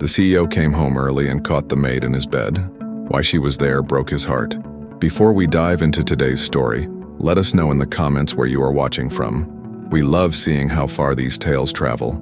The CEO came home early and caught the maid in his bed. Why she was there broke his heart. Before we dive into today's story, let us know in the comments where you are watching from. We love seeing how far these tales travel.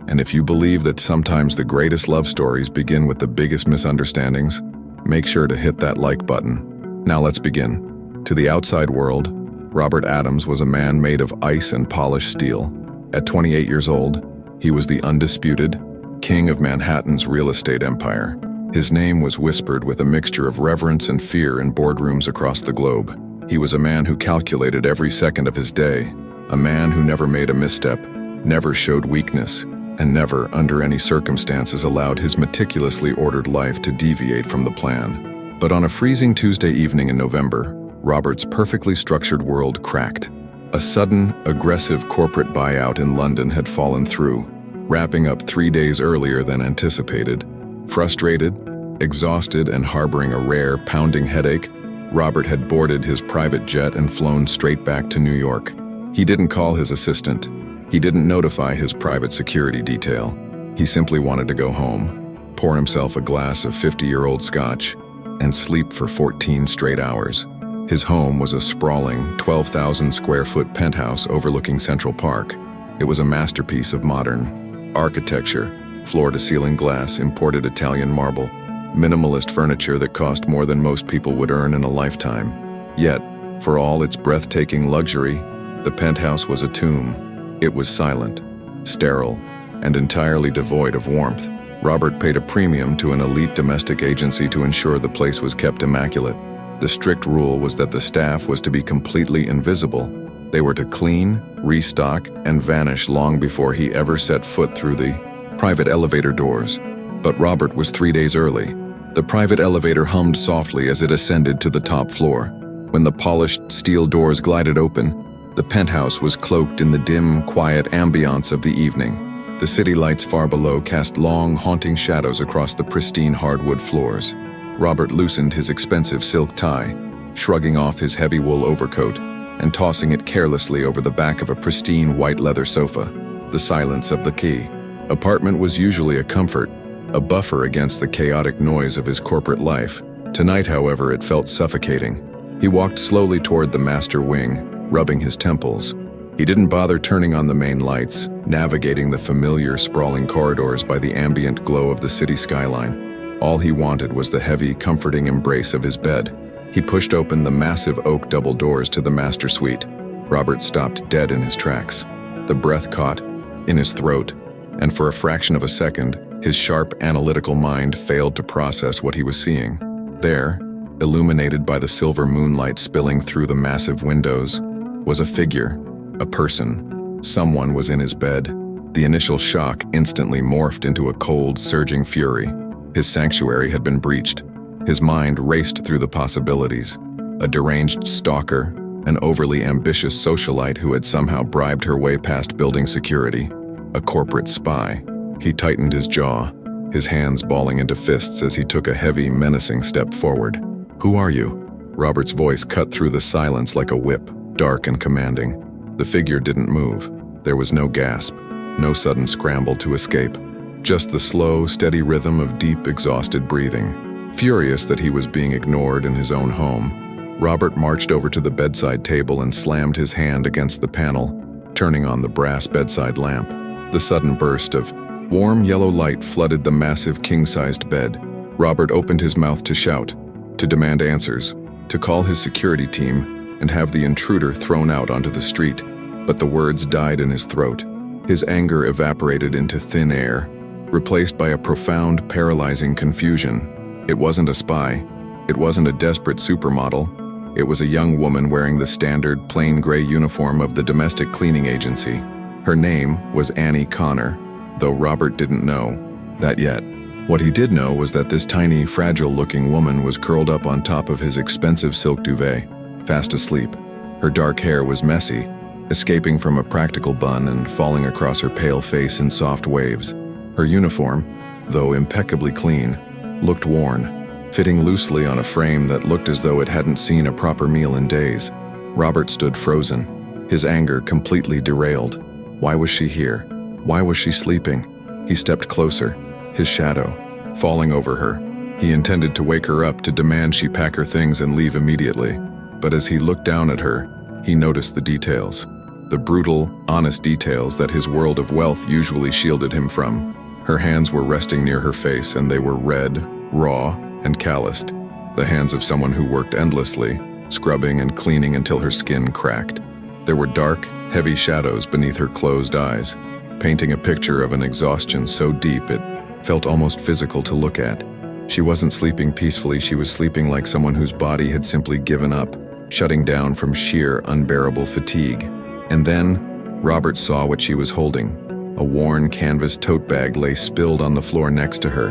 And if you believe that sometimes the greatest love stories begin with the biggest misunderstandings, make sure to hit that like button. Now let's begin. To the outside world, Robert Adams was a man made of ice and polished steel. At 28 years old, he was the undisputed king of Manhattan's real estate empire. His name was whispered with a mixture of reverence and fear in boardrooms across the globe. He was a man who calculated every second of his day, a man who never made a misstep, never showed weakness, and never, under any circumstances, allowed his meticulously ordered life to deviate from the plan. But on a freezing Tuesday evening in November, Robert's perfectly structured world cracked. A sudden, aggressive corporate buyout in London had fallen through, wrapping up 3 days earlier than anticipated. Frustrated, exhausted, and harboring a rare, pounding headache, Robert had boarded his private jet and flown straight back to New York. He didn't call his assistant. He didn't notify his private security detail. He simply wanted to go home, pour himself a glass of 50-year-old scotch, and sleep for 14 straight hours. His home was a sprawling, 12,000-square-foot penthouse overlooking Central Park. It was a masterpiece of modern architecture, floor-to-ceiling glass, imported Italian marble, minimalist furniture that cost more than most people would earn in a lifetime. Yet, for all its breathtaking luxury, the penthouse was a tomb. It was silent, sterile, and entirely devoid of warmth. Robert paid a premium to an elite domestic agency to ensure the place was kept immaculate. The strict rule was that the staff was to be completely invisible. They were to clean, restock, and vanish long before he ever set foot through the private elevator doors. But Robert was 3 days early. The private elevator hummed softly as it ascended to the top floor. When the polished steel doors glided open, the penthouse was cloaked in the dim, quiet ambiance of the evening. The city lights far below cast long, haunting shadows across the pristine hardwood floors. Robert loosened his expensive silk tie, shrugging off his heavy wool overcoat, and tossing it carelessly over the back of a pristine white leather sofa. The silence of the key apartment was usually a comfort, a buffer against the chaotic noise of his corporate life. Tonight, however, it felt suffocating. He walked slowly toward the master wing, rubbing his temples. He didn't bother turning on the main lights, navigating the familiar, sprawling corridors by the ambient glow of the city skyline. All he wanted was the heavy, comforting embrace of his bed. He pushed open the massive oak double doors to the master suite. Robert stopped dead in his tracks. The breath caught in his throat, and for a fraction of a second, his sharp, analytical mind failed to process what he was seeing. There, illuminated by the silver moonlight spilling through the massive windows, was a figure, a person. Someone was in his bed. The initial shock instantly morphed into a cold, surging fury. His sanctuary had been breached. His mind raced through the possibilities. A deranged stalker, an overly ambitious socialite who had somehow bribed her way past building security, a corporate spy. He tightened his jaw, his hands balling into fists as he took a heavy, menacing step forward. "Who are you?" Robert's voice cut through the silence like a whip, dark and commanding. The figure didn't move. There was no gasp, no sudden scramble to escape, just the slow, steady rhythm of deep, exhausted breathing. Furious that he was being ignored in his own home, Robert marched over to the bedside table and slammed his hand against the panel, turning on the brass bedside lamp. The sudden burst of warm yellow light flooded the massive king-sized bed. Robert opened his mouth to shout, to demand answers, to call his security team, and have the intruder thrown out onto the street. But the words died in his throat. His anger evaporated into thin air, replaced by a profound, paralyzing confusion. It wasn't a spy. It wasn't a desperate supermodel. It was a young woman wearing the standard, plain gray uniform of the domestic cleaning agency. Her name was Annie Connor, though Robert didn't know that yet. What he did know was that this tiny, fragile-looking woman was curled up on top of his expensive silk duvet, fast asleep. Her dark hair was messy, escaping from a practical bun and falling across her pale face in soft waves. Her uniform, though impeccably clean, looked worn, fitting loosely on a frame that looked as though it hadn't seen a proper meal in days. Robert stood frozen, his anger completely derailed. Why was she here? Why was she sleeping? He stepped closer, his shadow, falling over her. He intended to wake her up to demand she pack her things and leave immediately. But as he looked down at her, he noticed the details. The brutal, honest details that his world of wealth usually shielded him from. Her hands were resting near her face, and they were red, raw, and calloused. The hands of someone who worked endlessly, scrubbing and cleaning until her skin cracked. There were dark, heavy shadows beneath her closed eyes, painting a picture of an exhaustion so deep it felt almost physical to look at. She wasn't sleeping peacefully, she was sleeping like someone whose body had simply given up, shutting down from sheer, unbearable fatigue. And then, Robert saw what she was holding. A worn canvas tote bag lay spilled on the floor next to her,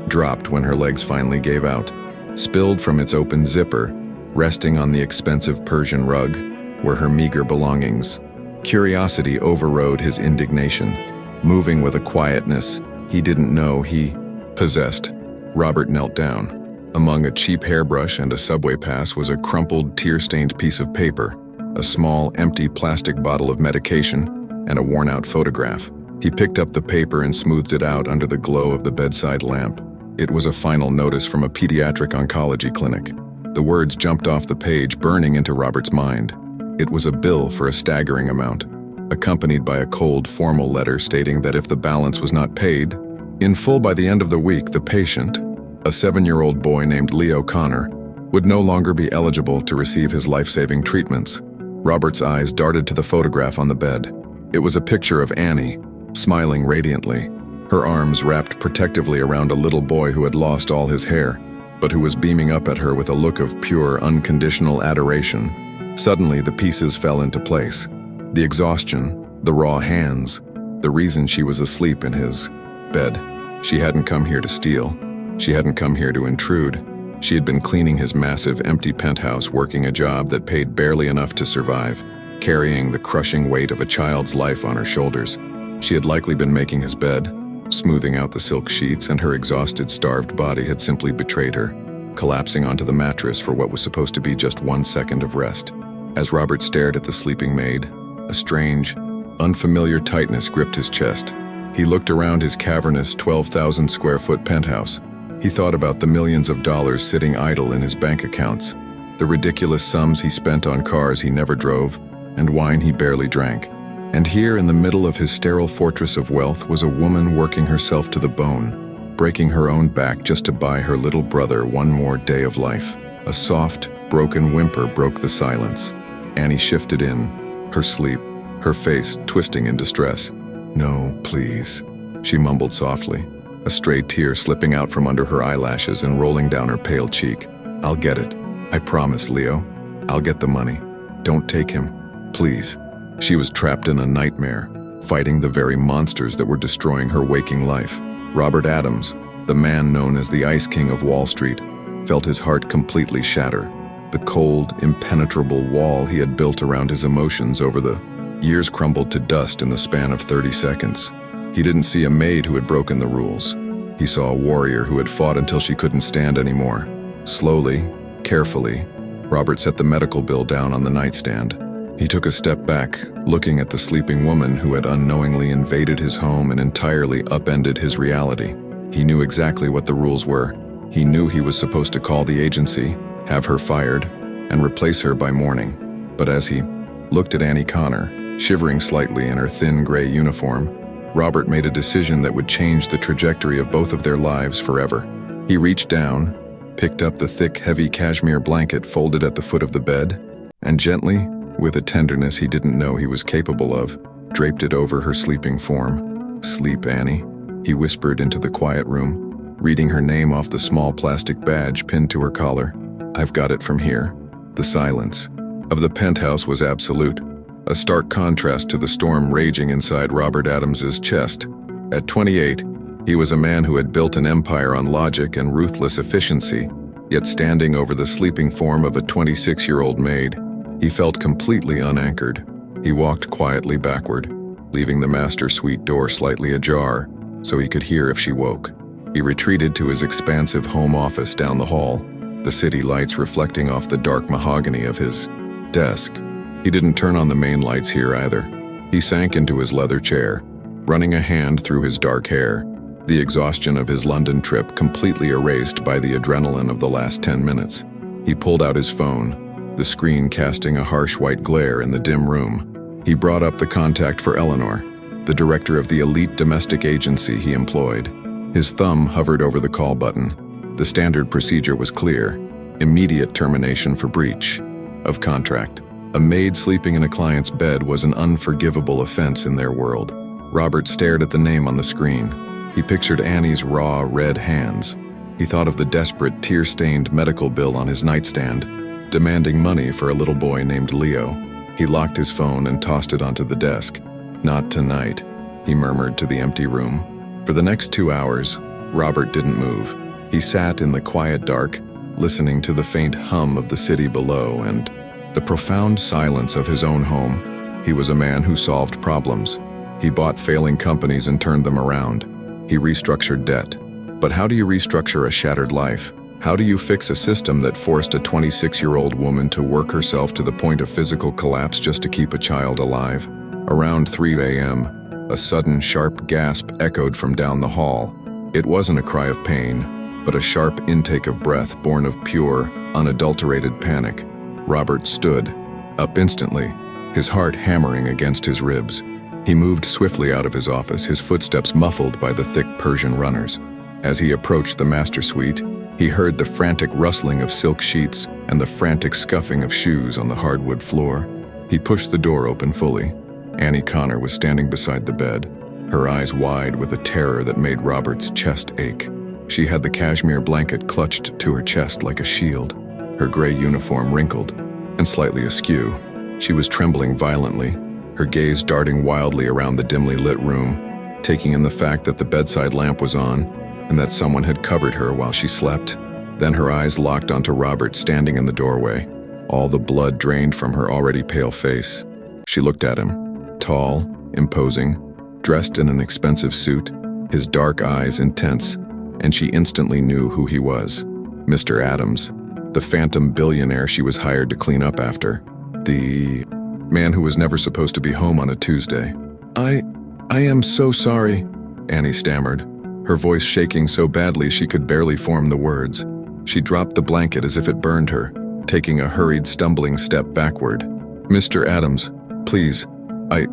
dropped when her legs finally gave out. Spilled from its open zipper, resting on the expensive Persian rug, were her meager belongings. Curiosity overrode his indignation, moving with a quietness he didn't know he possessed. Robert knelt down. Among a cheap hairbrush and a subway pass was a crumpled, tear-stained piece of paper, a small, empty plastic bottle of medication, and a worn-out photograph. He picked up the paper and smoothed it out under the glow of the bedside lamp. It was a final notice from a pediatric oncology clinic. The words jumped off the page, burning into Robert's mind. It was a bill for a staggering amount, accompanied by a cold, formal letter stating that if the balance was not paid in full by the end of the week, the patient, a 7-year-old boy named Leo Connor, would no longer be eligible to receive his life-saving treatments. Robert's eyes darted to the photograph on the bed. It was a picture of Annie, smiling radiantly, her arms wrapped protectively around a little boy who had lost all his hair, but who was beaming up at her with a look of pure, unconditional adoration. Suddenly, the pieces fell into place. The exhaustion, the raw hands, the reason she was asleep in his bed. She hadn't come here to steal. She hadn't come here to intrude. She had been cleaning his massive, empty penthouse, working a job that paid barely enough to survive, carrying the crushing weight of a child's life on her shoulders. She had likely been making his bed, smoothing out the silk sheets, and her exhausted, starved body had simply betrayed her, collapsing onto the mattress for what was supposed to be just 1 second of rest. As Robert stared at the sleeping maid, a strange, unfamiliar tightness gripped his chest. He looked around his cavernous 12,000-square-foot penthouse. He thought about the millions of dollars sitting idle in his bank accounts, the ridiculous sums he spent on cars he never drove, and wine he barely drank. And here, in the middle of his sterile fortress of wealth, was a woman working herself to the bone, breaking her own back just to buy her little brother one more day of life. A soft, broken whimper broke the silence. Annie shifted in, her sleep, her face twisting in distress. "No, please," she mumbled softly, a stray tear slipping out from under her eyelashes and rolling down her pale cheek. "I'll get it. I promise, Leo. I'll get the money. Don't take him. Please." She was trapped in a nightmare, fighting the very monsters that were destroying her waking life. Robert Adams, the man known as the Ice King of Wall Street, felt his heart completely shatter. The cold, impenetrable wall he had built around his emotions over the years crumbled to dust in the span of 30 seconds. He didn't see a maid who had broken the rules. He saw a warrior who had fought until she couldn't stand anymore. Slowly, carefully, Robert set the medical bill down on the nightstand. He took a step back, looking at the sleeping woman who had unknowingly invaded his home and entirely upended his reality. He knew exactly what the rules were. He knew he was supposed to call the agency, have her fired, and replace her by morning. But as he looked at Annie Connor, shivering slightly in her thin gray uniform, Robert made a decision that would change the trajectory of both of their lives forever. He reached down, picked up the thick, heavy cashmere blanket folded at the foot of the bed, and gently, with a tenderness he didn't know he was capable of, draped it over her sleeping form. "Sleep, Annie," he whispered into the quiet room, reading her name off the small plastic badge pinned to her collar. "I've got it from here." The silence of the penthouse was absolute, a stark contrast to the storm raging inside Robert Adams's chest. At 28, he was a man who had built an empire on logic and ruthless efficiency, yet standing over the sleeping form of a 26-year-old maid, he felt completely unanchored. He walked quietly backward, leaving the master suite door slightly ajar so he could hear if she woke. He retreated to his expansive home office down the hall, the city lights reflecting off the dark mahogany of his desk. He didn't turn on the main lights here either. He sank into his leather chair, running a hand through his dark hair. the exhaustion of his London trip completely erased by the adrenaline of the last 10 minutes. He pulled out his phone, the screen casting a harsh white glare in the dim room. He brought up the contact for Eleanor, the director of the elite domestic agency he employed. His thumb hovered over the call button. The standard procedure was clear: immediate termination for breach of contract. A maid sleeping in a client's bed was an unforgivable offense in their world. Robert stared at the name on the screen. He pictured Annie's raw, red hands. He thought of the desperate, tear-stained medical bill on his nightstand, demanding money for a little boy named Leo. He locked his phone and tossed it onto the desk. "Not tonight," he murmured to the empty room. For the next 2 hours, Robert didn't move. He sat in the quiet dark, listening to the faint hum of the city below and the profound silence of his own home. He was a man who solved problems. He bought failing companies and turned them around. He restructured debt. But how do you restructure a shattered life? How do you fix a system that forced a 26-year-old woman to work herself to the point of physical collapse just to keep a child alive? Around 3 a.m., a sudden sharp gasp echoed from down the hall. It wasn't a cry of pain, but a sharp intake of breath born of pure, unadulterated panic. Robert stood, up instantly, his heart hammering against his ribs. He moved swiftly out of his office, his footsteps muffled by the thick Persian runners. As he approached the master suite, he heard the frantic rustling of silk sheets and the frantic scuffing of shoes on the hardwood floor. He pushed the door open fully. Annie Connor was standing beside the bed, her eyes wide with a terror that made Robert's chest ache. She had the cashmere blanket clutched to her chest like a shield, her gray uniform wrinkled and slightly askew. She was trembling violently, her gaze darting wildly around the dimly lit room, taking in the fact that the bedside lamp was on and that someone had covered her while she slept. Then her eyes locked onto Robert standing in the doorway, all the blood drained from her already pale face. She looked at him, tall, imposing, dressed in an expensive suit, his dark eyes intense, and she instantly knew who he was. Mr. Adams, the phantom billionaire she was hired to clean up after. The man who was never supposed to be home on a Tuesday. I am so sorry," Annie stammered, her voice shaking so badly she could barely form the words. She dropped the blanket as if it burned her, taking a hurried, stumbling step backward. "Mr. Adams, please, I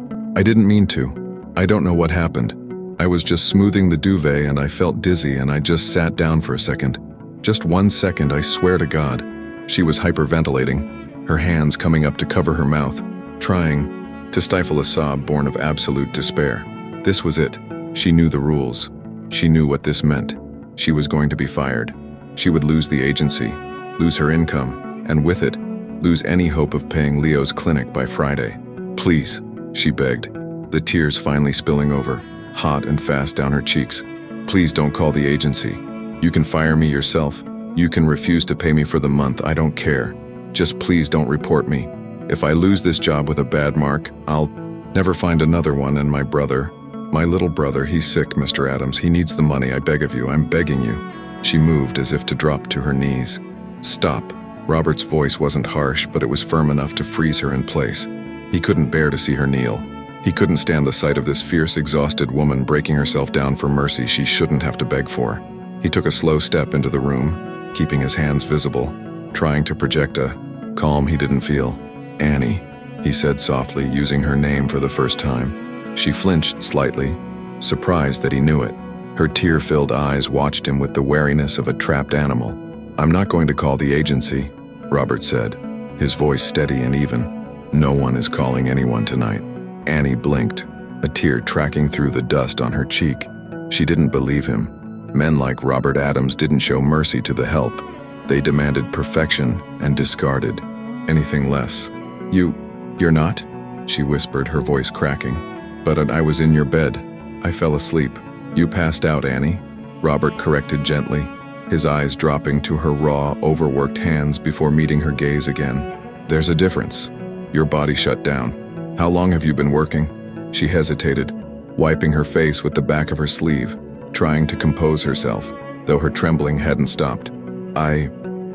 didn't mean to. I don't know what happened. I was just smoothing the duvet and I felt dizzy and I just sat down for a second. Just 1 second, I swear to God." She was hyperventilating, her hands coming up to cover her mouth, trying to stifle a sob born of absolute despair. This was it. She knew the rules. She knew what this meant. She was going to be fired. She would lose the agency, lose her income, and with it, lose any hope of paying Leo's clinic by Friday. "Please," she begged, the tears finally spilling over, hot and fast down her cheeks. "Please don't call the agency. You can fire me yourself. You can refuse to pay me for the month. I don't care. Just please don't report me. If I lose this job with a bad mark, I'll never find another one. And my brother, my little brother, he's sick, Mr. Adams. He needs the money. I beg of you. I'm begging you." She moved as if to drop to her knees. "Stop." Robert's voice wasn't harsh, but it was firm enough to freeze her in place. He couldn't bear to see her kneel. He couldn't stand the sight of this fierce, exhausted woman breaking herself down for mercy she shouldn't have to beg for. He took a slow step into the room, keeping his hands visible, trying to project a calm he didn't feel. "Annie," he said softly, using her name for the first time. She flinched slightly, surprised that he knew it. Her tear-filled eyes watched him with the wariness of a trapped animal. "I'm not going to call the agency," Robert said, his voice steady and even. "No one is calling anyone tonight." Annie blinked, a tear tracking through the dust on her cheek. She didn't believe him. Men like Robert Adams didn't show mercy to the help. They demanded perfection and discarded anything less. You're not?" she whispered, her voice cracking. "But I was in your bed. I fell asleep." "You passed out, Annie," Robert corrected gently, his eyes dropping to her raw, overworked hands before meeting her gaze again. "There's a difference. Your body shut down. How long have you been working?" She hesitated, wiping her face with the back of her sleeve, trying to compose herself, though her trembling hadn't stopped.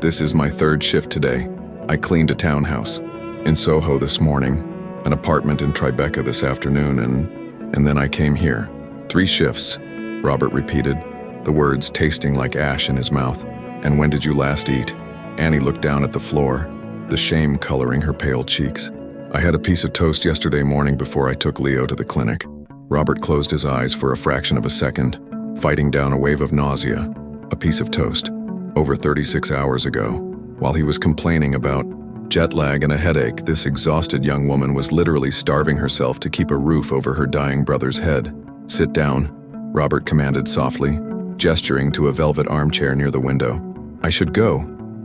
This is my third shift today. I cleaned a townhouse in Soho this morning, an apartment in Tribeca this afternoon, and then I came here. 3 shifts." Robert repeated, the words tasting like ash in his mouth. And when did you last eat? Annie looked down at the floor, the shame coloring her pale cheeks. I had a piece of toast yesterday morning before I took Leo to the clinic. Robert closed his eyes for a fraction of a second, fighting down a wave of nausea. A piece of toast. Over 36 hours ago, while he was complaining about jet lag and a headache, this exhausted young woman was literally starving herself to keep a roof over her dying brother's head. Sit down, Robert commanded softly, gesturing to a velvet armchair near the window. I should go,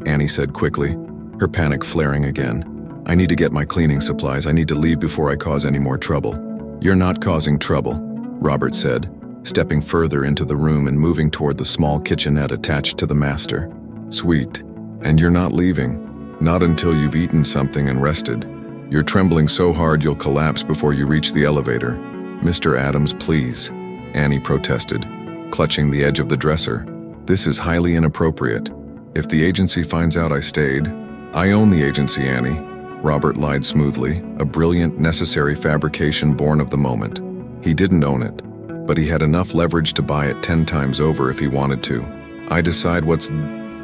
Annie said quickly, her panic flaring again. I need to get my cleaning supplies. I need to leave before I cause any more trouble. You're not causing trouble, Robert said, stepping further into the room and moving toward the small kitchenette attached to the master. Sweet. And you're not leaving. Not until you've eaten something and rested. You're trembling so hard you'll collapse before you reach the elevator. Mr. Adams, please, Annie protested, clutching the edge of the dresser. This is highly inappropriate. If the agency finds out I stayed, I own the agency, Annie. Robert lied smoothly, a brilliant, necessary fabrication born of the moment. He didn't own it, but he had enough leverage to buy it 10 times over if he wanted to. I decide what's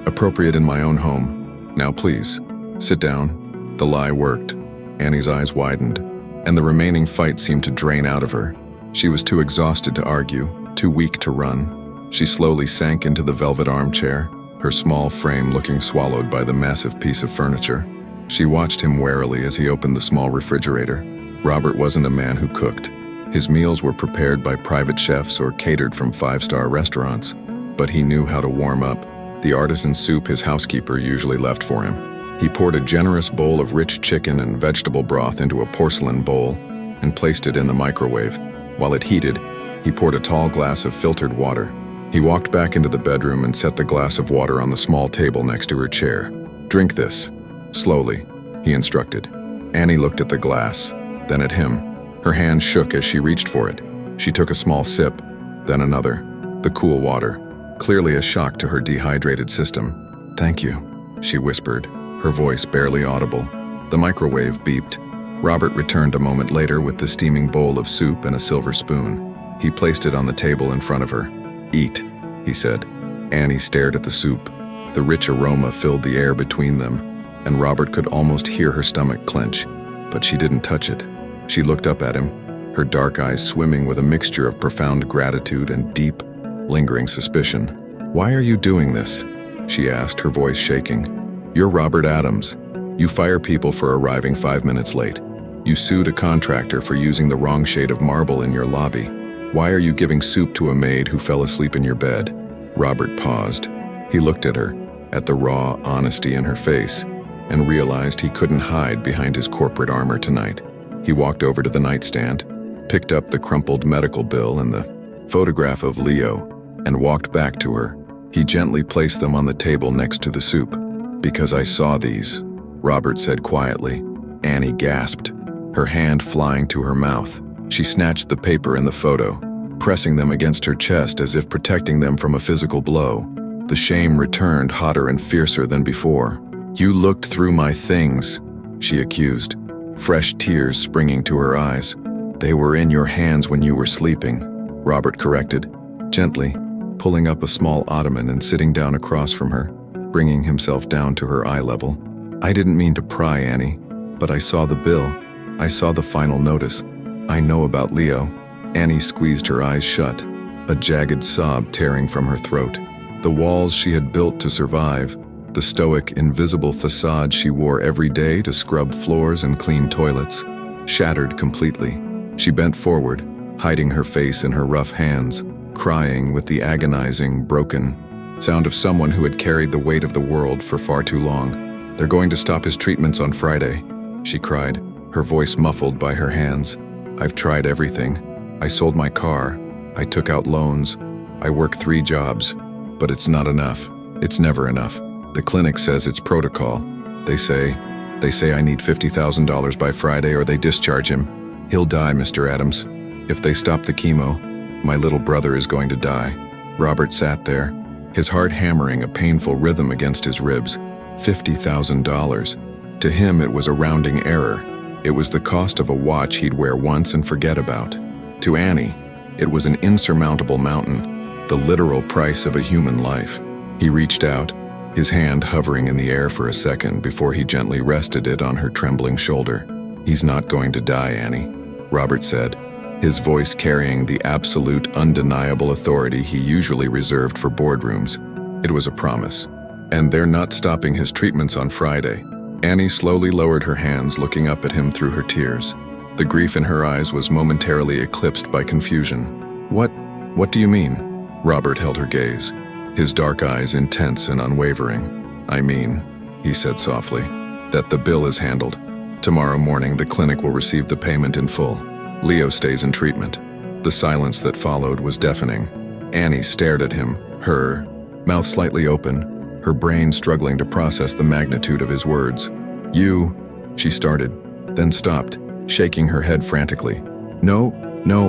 appropriate in my own home. Now please, sit down. The lie worked. Annie's eyes widened, and the remaining fight seemed to drain out of her. She was too exhausted to argue, too weak to run. She slowly sank into the velvet armchair, her small frame looking swallowed by the massive piece of furniture. She watched him warily as he opened the small refrigerator. Robert wasn't a man who cooked. His meals were prepared by private chefs or catered from 5-star restaurants. But he knew how to warm up the artisan soup his housekeeper usually left for him. He poured a generous bowl of rich chicken and vegetable broth into a porcelain bowl and placed it in the microwave. While it heated, he poured a tall glass of filtered water. He walked back into the bedroom and set the glass of water on the small table next to her chair. Drink this. Slowly, he instructed. Annie looked at the glass, then at him. Her hand shook as she reached for it. She took a small sip, then another. The cool water, clearly a shock to her dehydrated system. Thank you, she whispered, her voice barely audible. The microwave beeped. Robert returned a moment later with the steaming bowl of soup and a silver spoon. He placed it on the table in front of her. Eat, he said. Annie stared at the soup. The rich aroma filled the air between them, and Robert could almost hear her stomach clench, but she didn't touch it. She looked up at him, her dark eyes swimming with a mixture of profound gratitude and deep, lingering suspicion. Why are you doing this? She asked, her voice shaking. You're Robert Adams. You fire people for arriving 5 minutes late. You sued a contractor for using the wrong shade of marble in your lobby. Why are you giving soup to a maid who fell asleep in your bed? Robert paused. He looked at her, at the raw honesty in her face, and realized he couldn't hide behind his corporate armor tonight. He walked over to the nightstand, picked up the crumpled medical bill and the photograph of Leo, and walked back to her. He gently placed them on the table next to the soup. Because I saw these, Robert said quietly. Annie gasped, her hand flying to her mouth. She snatched the paper and the photo, pressing them against her chest as if protecting them from a physical blow. The shame returned hotter and fiercer than before. You looked through my things, she accused, fresh tears springing to her eyes. They were in your hands when you were sleeping, Robert corrected, gently, pulling up a small ottoman and sitting down across from her, bringing himself down to her eye level. I didn't mean to pry, Annie, but I saw the bill. I saw the final notice. I know about Leo. Annie squeezed her eyes shut, a jagged sob tearing from her throat. The walls she had built to survive, the stoic, invisible facade she wore every day to scrub floors and clean toilets, shattered completely. She bent forward, hiding her face in her rough hands, crying with the agonizing, broken sound of someone who had carried the weight of the world for far too long. They're going to stop his treatments on Friday, she cried, her voice muffled by her hands. I've tried everything. I sold my car. I took out loans. I work 3 jobs. But it's not enough. It's never enough. The clinic says it's protocol. They say I need $50,000 by Friday or they discharge him. He'll die, Mr. Adams. If they stop the chemo, my little brother is going to die. Robert sat there, his heart hammering a painful rhythm against his ribs. $50,000. To him, it was a rounding error. It was the cost of a watch he'd wear once and forget about. To Annie, it was an insurmountable mountain. the literal price of a human life. He reached out, his hand hovering in the air for a second before he gently rested it on her trembling shoulder. "He's not going to die, Annie," Robert said, his voice carrying the absolute, undeniable authority he usually reserved for boardrooms. It was a promise. "And they're not stopping his treatments on Friday." Annie slowly lowered her hands, looking up at him through her tears. The grief in her eyes was momentarily eclipsed by confusion. What do you mean?" Robert held her gaze, his dark eyes intense and unwavering. "I mean," he said softly, "that the bill is handled. Tomorrow morning, the clinic will receive the payment in full. Leo stays in treatment." The silence that followed was deafening. Annie stared at him, her mouth slightly open, her brain struggling to process the magnitude of his words. "You," she started, then stopped, shaking her head frantically. No,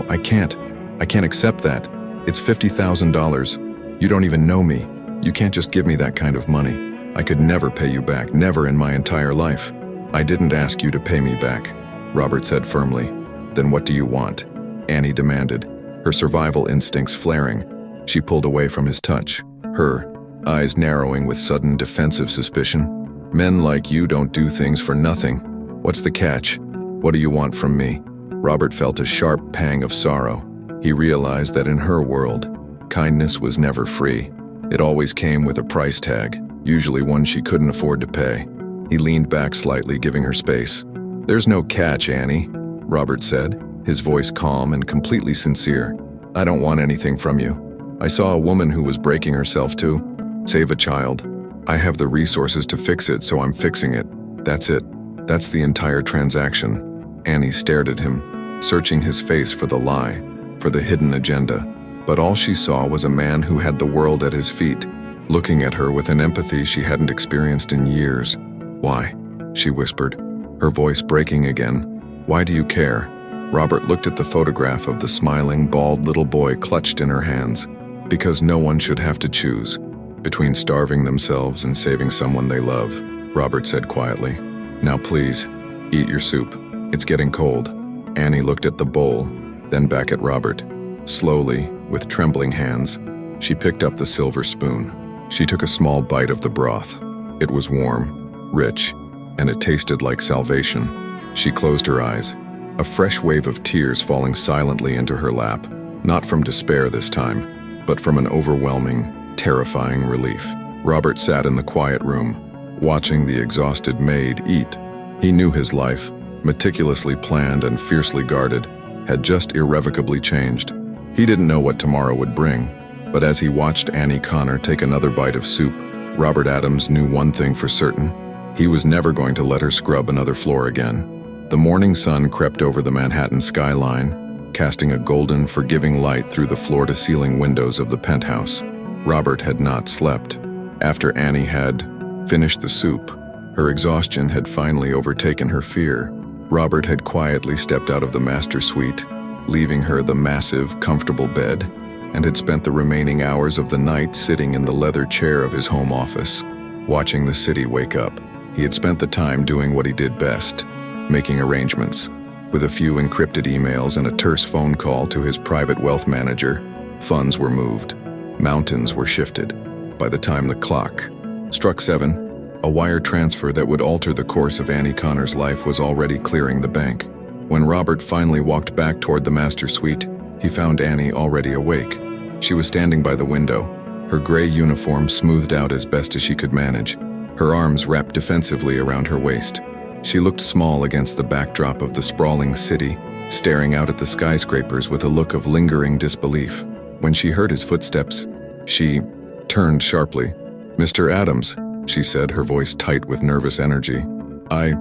I can't accept that. It's $50,000. You don't even know me. You can't just give me that kind of money. I could never pay you back, never in my entire life." "I didn't ask you to pay me back," Robert said firmly. "Then what do you want?" Annie demanded, her survival instincts flaring. She pulled away from his touch, her eyes narrowing with sudden defensive suspicion. "Men like you don't do things for nothing. What's the catch? What do you want from me?" Robert felt a sharp pang of sorrow. He realized that in her world, kindness was never free. It always came with a price tag, usually one she couldn't afford to pay. He leaned back slightly, giving her space. "There's no catch, Annie," Robert said, his voice calm and completely sincere. "I don't want anything from you. I saw a woman who was breaking herself to save a child. I have the resources to fix it, so I'm fixing it. That's it. That's the entire transaction." Annie stared at him, searching his face for the lie, for the hidden agenda. But all she saw was a man who had the world at his feet, looking at her with an empathy she hadn't experienced in years. "Why?" she whispered, her voice breaking again. "Why do you care?" Robert looked at the photograph of the smiling, bald little boy clutched in her hands. "Because no one should have to choose between starving themselves and saving someone they love," Robert said quietly. "Now please, eat your soup. It's getting cold." Annie looked at the bowl, then back at Robert. Slowly, with trembling hands, she picked up the silver spoon. She took a small bite of the broth. It was warm, rich, and it tasted like salvation. She closed her eyes, a fresh wave of tears falling silently into her lap, not from despair this time, but from an overwhelming, terrifying relief. Robert sat in the quiet room, watching the exhausted Maid eat. He knew his life, meticulously planned and fiercely guarded, had just irrevocably changed. He didn't know what tomorrow would bring, but as he watched Annie Connor take another bite of soup, Robert Adams knew one thing for certain. He was never going to let her scrub another floor again. The morning sun crept over the Manhattan skyline, casting a golden, forgiving light through the floor-to-ceiling windows of the penthouse. Robert had not slept. After Annie had finished the soup, her exhaustion had finally overtaken her fear. Robert had quietly stepped out of the master suite, leaving her the massive, comfortable bed, and had spent the remaining hours of the night sitting in the leather chair of his home office, watching the city wake up. He had spent the time doing what he did best, making arrangements. With a few encrypted emails and a terse phone call to his private wealth manager, funds were moved. Mountains were shifted. By the time the clock struck 7, a wire transfer that would alter the course of Annie Connor's life was already clearing the bank. When Robert finally walked back toward the master suite, he found Annie already awake. She was standing by the window, her gray uniform smoothed out as best as she could manage, her arms wrapped defensively around her waist. She looked small against the backdrop of the sprawling city, staring out at the skyscrapers with a look of lingering disbelief. When she heard his footsteps, she turned sharply. "Mr. Adams," she said, her voice tight with nervous energy. I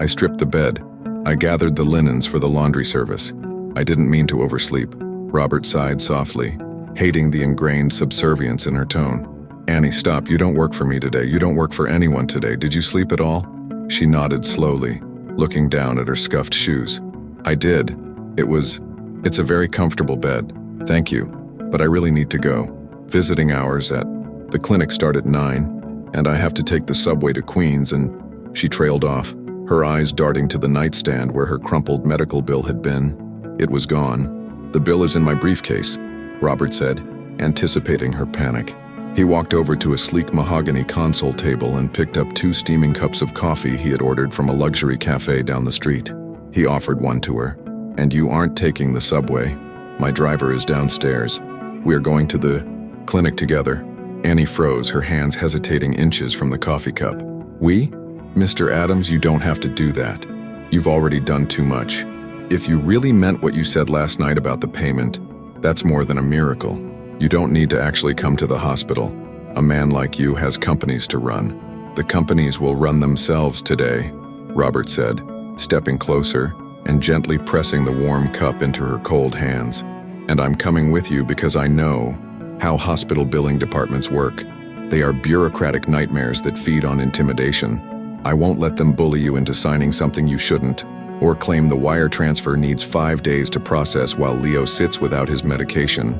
stripped the bed. I gathered the linens for the laundry service. I didn't mean to oversleep." Robert sighed softly, hating the ingrained subservience in her tone. "Annie, stop. You don't work for me today. You don't work for anyone today. Did you sleep at all?" She nodded slowly, looking down at her scuffed shoes. "I did. It's a very comfortable bed. Thank you. But I really need to go. Visiting hours at the clinic start at 9, and I have to take the subway to Queens," and she trailed off, her eyes darting to the nightstand where her crumpled medical bill had been. It was gone. "The bill is in my briefcase," Robert said, anticipating her panic. He walked over to a sleek mahogany console table and picked up 2 steaming cups of coffee he had ordered from a luxury cafe down the street. He offered one to her. "And you aren't taking the subway. My driver is downstairs. We are going to the clinic together." Annie froze, her hands hesitating inches from the coffee cup. "We? Mr. Adams, you don't have to do that. You've already done too much. If you really meant what you said last night about the payment, that's more than a miracle. You don't need to actually come to the hospital. A man like you has companies to run. The companies will run themselves today," Robert said, stepping closer and gently pressing the warm cup into her cold hands. "And I'm coming with you because I know how hospital billing departments work. They are bureaucratic nightmares that feed on intimidation. I won't let them bully you into signing something you shouldn't, or claim the wire transfer needs 5 days to process while Leo sits without his medication."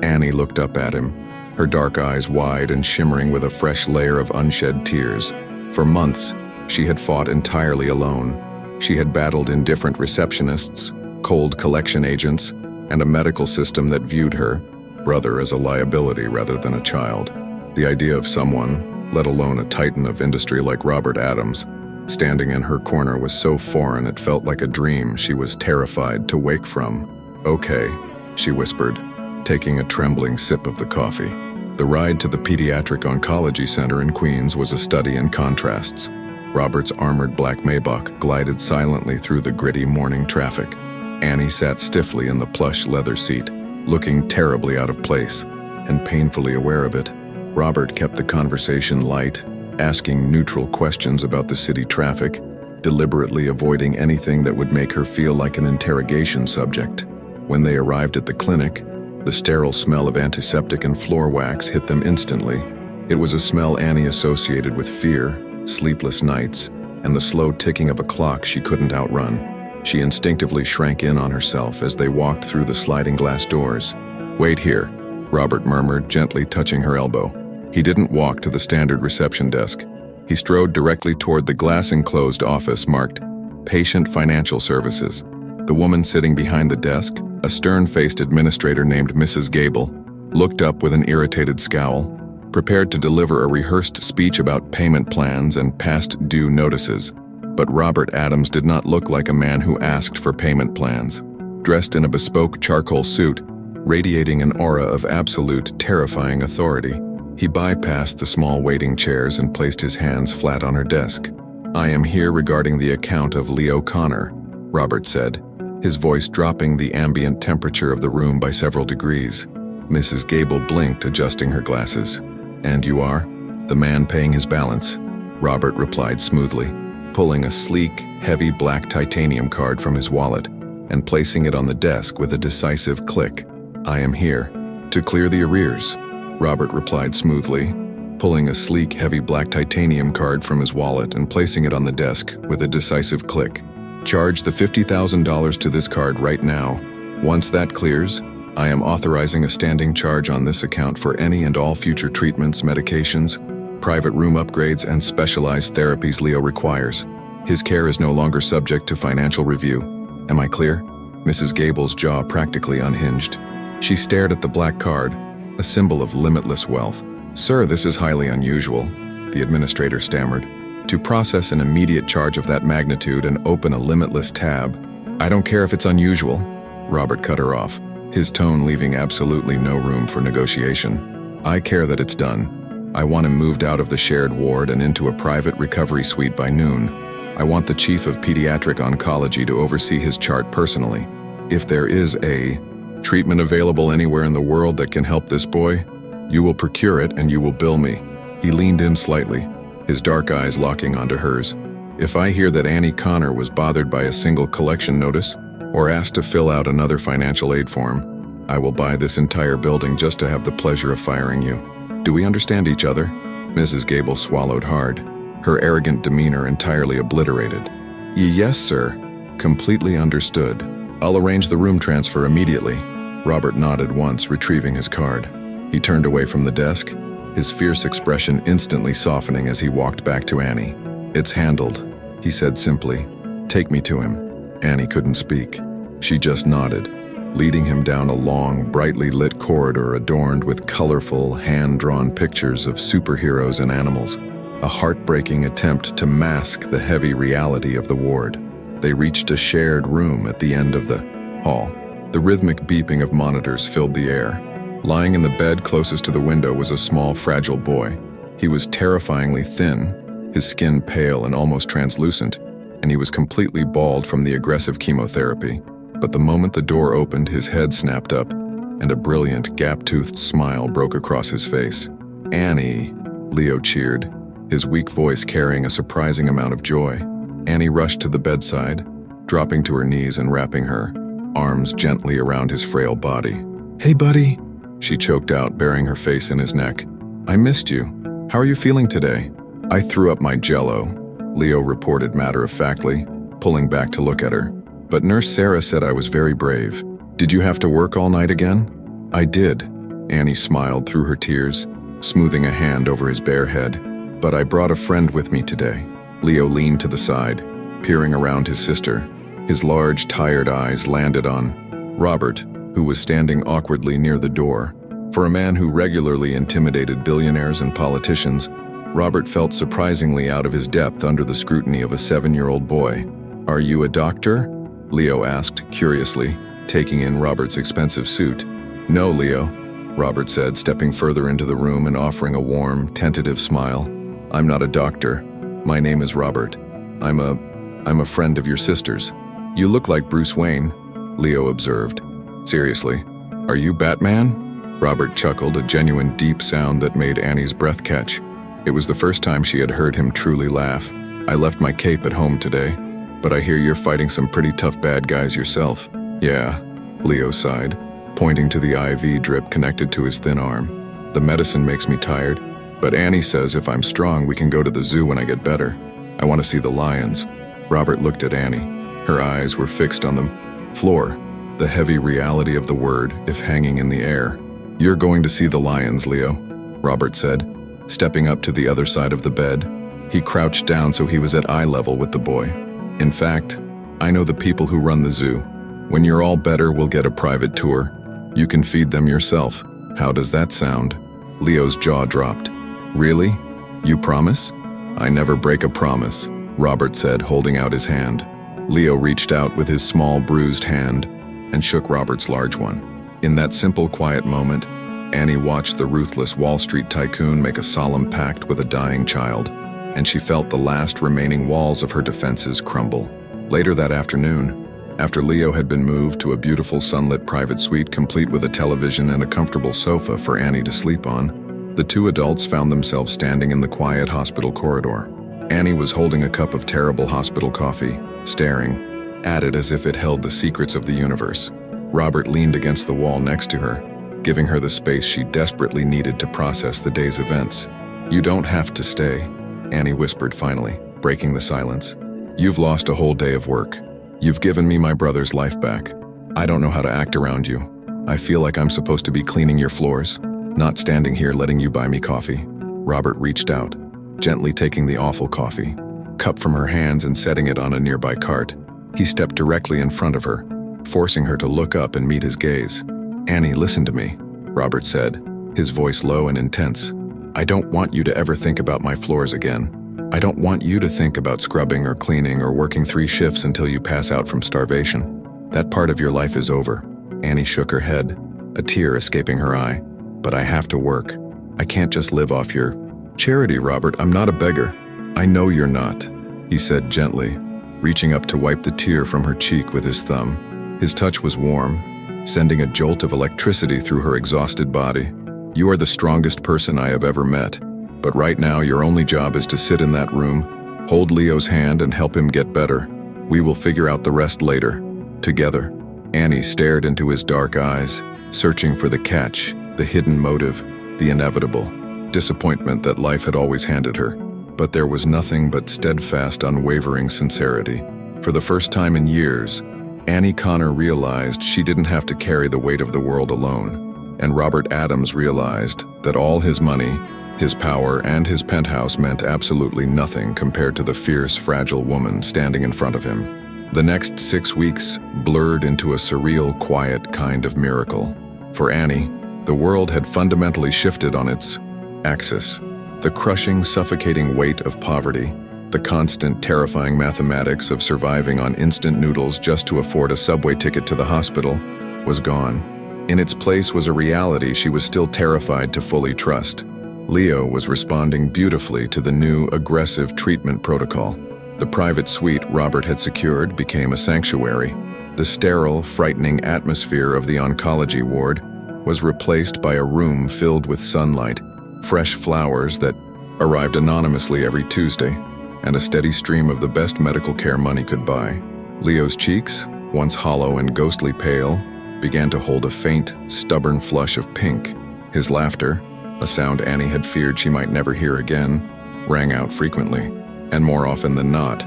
Annie looked up at him, her dark eyes wide and shimmering with a fresh layer of unshed tears. For months, she had fought entirely alone. She had battled indifferent receptionists, cold collection agents, and a medical system that viewed her brother as a liability rather than a child. The idea of someone, let alone a titan of industry like Robert Adams, standing in her corner was so foreign it felt like a dream she was terrified to wake from. "Okay," she whispered, taking a trembling sip of the coffee. The ride to the Pediatric Oncology Center in Queens was a study in contrasts. Robert's armored black Maybach glided silently through the gritty morning traffic. Annie sat stiffly in the plush leather seat, looking terribly out of place, and painfully aware of it. Robert kept the conversation light, asking neutral questions about the city traffic, deliberately avoiding anything that would make her feel like an interrogation subject. When they arrived at the clinic, the sterile smell of antiseptic and floor wax hit them instantly. It was a smell Annie associated with fear, sleepless nights, and the slow ticking of a clock she couldn't outrun. She instinctively shrank in on herself as they walked through the sliding glass doors. "Wait here," Robert murmured, gently touching her elbow. He didn't walk to the standard reception desk. He strode directly toward the glass-enclosed office marked Patient Financial Services. The woman sitting behind the desk, a stern-faced administrator named Mrs. Gable, looked up with an irritated scowl, prepared to deliver a rehearsed speech about payment plans and past due notices. But Robert Adams did not look like a man who asked for payment plans. Dressed in a bespoke charcoal suit, radiating an aura of absolute, terrifying authority, he bypassed the small waiting chairs and placed his hands flat on her desk. "I am here regarding the account of Leo Connor," Robert said, his voice dropping the ambient temperature of the room by several degrees. Mrs. Gable blinked, adjusting her glasses. "And you are?" "The man paying his balance," Robert replied smoothly, pulling a sleek, heavy black titanium card from his wallet and placing it on the desk with a decisive click. "I am here to clear the arrears," Robert replied smoothly, pulling a sleek, heavy black titanium card from his wallet and placing it on the desk with a decisive click. "Charge the $50,000 to this card right now. Once that clears, I am authorizing a standing charge on this account for any and all future treatments, medications, private room upgrades, and specialized therapies Leo requires. His care is no longer subject to financial review. Am I clear?" Mrs. Gable's jaw practically unhinged. She stared at the black card, a symbol of limitless wealth. "Sir, this is highly unusual," the administrator stammered. "To process an immediate charge of that magnitude and open a limitless tab." "I don't care if it's unusual," Robert cut her off, his tone leaving absolutely no room for negotiation. "I care that it's done. I want him moved out of the shared ward and into a private recovery suite by noon. I want the chief of pediatric oncology to oversee his chart personally. If there is a treatment available anywhere in the world that can help this boy, you will procure it and you will bill me." He leaned in slightly, his dark eyes locking onto hers. "If I hear that Annie Connor was bothered by a single collection notice or asked to fill out another financial aid form, I will buy this entire building just to have the pleasure of firing you. Do we understand each other?" Mrs. Gable swallowed hard, her arrogant demeanor entirely obliterated. "Yes, sir. Completely understood. I'll arrange the room transfer immediately." Robert nodded once, retrieving his card. He turned away from the desk, his fierce expression instantly softening as he walked back to Annie. "It's handled," he said simply. "Take me to him." Annie couldn't speak. She just nodded, leading him down a long, brightly lit corridor adorned with colorful, hand-drawn pictures of superheroes and animals, a heartbreaking attempt to mask the heavy reality of the ward. They reached a shared room at the end of the hall. The rhythmic beeping of monitors filled the air. Lying in the bed closest to the window was a small, fragile boy. He was terrifyingly thin, his skin pale and almost translucent, and he was completely bald from the aggressive chemotherapy. But the moment the door opened, his head snapped up, and a brilliant, gap-toothed smile broke across his face. "Annie," Leo cheered, his weak voice carrying a surprising amount of joy. Annie rushed to the bedside, dropping to her knees and wrapping her arms gently around his frail body. "Hey, buddy," she choked out, burying her face in his neck. "I missed you. How are you feeling today?" "I threw up my jello," Leo reported matter-of-factly, pulling back to look at her. "But Nurse Sarah said I was very brave. Did you have to work all night again?" "I did," Annie smiled through her tears, smoothing a hand over his bare head. "But I brought a friend with me today." Leo leaned to the side, peering around his sister. His large, tired eyes landed on Robert, who was standing awkwardly near the door. For a man who regularly intimidated billionaires and politicians, Robert felt surprisingly out of his depth under the scrutiny of a 7-year-old boy. "Are you a doctor?" Leo asked, curiously, taking in Robert's expensive suit. "No, Leo," Robert said, stepping further into the room and offering a warm, tentative smile. "I'm not a doctor. My name is Robert. I'm a friend of your sister's." "You look like Bruce Wayne," Leo observed. "Seriously, are you Batman?" Robert chuckled, a genuine deep sound that made Annie's breath catch. It was the first time she had heard him truly laugh. "I left my cape at home today, but I hear you're fighting some pretty tough bad guys yourself." "Yeah," Leo sighed, pointing to the IV drip connected to his thin arm. "The medicine makes me tired, but Annie says if I'm strong we can go to the zoo when I get better. I want to see the lions." Robert looked at Annie. Her eyes were fixed on the floor, the heavy reality of the word, if hanging in the air. "You're going to see the lions, Leo," Robert said, stepping up to the other side of the bed. He crouched down so he was at eye level with the boy. "In fact, I know the people who run the zoo. When you're all better, we'll get a private tour. You can feed them yourself. How does that sound?" Leo's jaw dropped. "Really? You promise?" "I never break a promise," Robert said, holding out his hand. Leo reached out with his small, bruised hand and shook Robert's large one. In that simple, quiet moment, Annie watched the ruthless Wall Street tycoon make a solemn pact with a dying child, and she felt the last remaining walls of her defenses crumble. Later that afternoon, after Leo had been moved to a beautiful sunlit private suite complete with a television and a comfortable sofa for Annie to sleep on, the two adults found themselves standing in the quiet hospital corridor. Annie was holding a cup of terrible hospital coffee, staring at it as if it held the secrets of the universe. Robert leaned against the wall next to her, giving her the space she desperately needed to process the day's events. "You don't have to stay," Annie whispered finally, breaking the silence. "You've lost a whole day of work. You've given me my brother's life back. I don't know how to act around you. I feel like I'm supposed to be cleaning your floors, not standing here letting you buy me coffee." Robert reached out, gently taking the awful coffee cup from her hands and setting it on a nearby cart. He stepped directly in front of her, forcing her to look up and meet his gaze. "Annie, listen to me," Robert said, his voice low and intense. "I don't want you to ever think about my floors again. I don't want you to think about scrubbing or cleaning or working 3 shifts until you pass out from starvation. That part of your life is over." Annie shook her head, a tear escaping her eye. "But I have to work. I can't just live off your charity, Robert. I'm not a beggar." "I know you're not," he said gently, reaching up to wipe the tear from her cheek with his thumb. His touch was warm, sending a jolt of electricity through her exhausted body. "You are the strongest person I have ever met. But right now, your only job is to sit in that room, hold Leo's hand and help him get better. We will figure out the rest later, together." Annie stared into his dark eyes, searching for the catch, the hidden motive, the inevitable disappointment that life had always handed her. But there was nothing but steadfast, unwavering sincerity. For the first time in years, Annie Connor realized she didn't have to carry the weight of the world alone. And Robert Adams realized that all his money, his power, and his penthouse meant absolutely nothing compared to the fierce, fragile woman standing in front of him. The next 6 weeks blurred into a surreal, quiet kind of miracle. For Annie, the world had fundamentally shifted on its axis. The crushing, suffocating weight of poverty, the constant, terrifying mathematics of surviving on instant noodles just to afford a subway ticket to the hospital, was gone. In its place was a reality she was still terrified to fully trust. Leo was responding beautifully to the new, aggressive treatment protocol. The private suite Robert had secured became a sanctuary. The sterile, frightening atmosphere of the oncology ward was replaced by a room filled with sunlight, fresh flowers that arrived anonymously every Tuesday, and a steady stream of the best medical care money could buy. Leo's cheeks, once hollow and ghostly pale, began to hold a faint, stubborn flush of pink. His laughter, a sound Annie had feared she might never hear again, rang out frequently, and more often than not,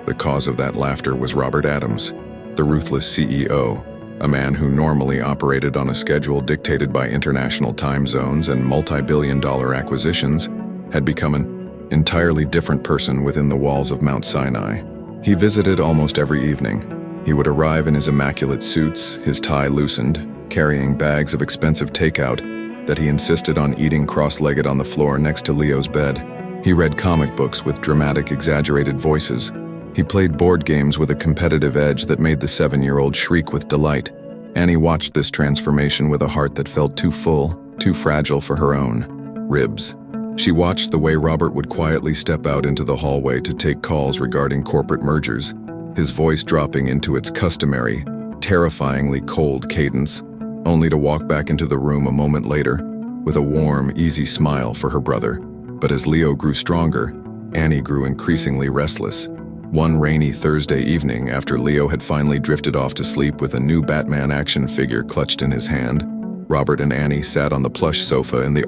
the cause of that laughter was Robert Adams, the ruthless CEO, a man who normally operated on a schedule dictated by international time zones and multi-billion-dollar acquisitions, had become an entirely different person within the walls of Mount Sinai. He visited almost every evening. He would arrive in his immaculate suits, his tie loosened, carrying bags of expensive takeout that he insisted on eating cross-legged on the floor next to Leo's bed. He read comic books with dramatic, exaggerated voices. He played board games with a competitive edge that made the 7-year-old shriek with delight. Annie watched this transformation with a heart that felt too full, too fragile for her own ribs. She watched the way Robert would quietly step out into the hallway to take calls regarding corporate mergers, his voice dropping into its customary, terrifyingly cold cadence, only to walk back into the room a moment later with a warm, easy smile for her brother. But as Leo grew stronger, Annie grew increasingly restless. One rainy Thursday evening, after Leo had finally drifted off to sleep with a new Batman action figure clutched in his hand, Robert and Annie sat on the plush sofa in the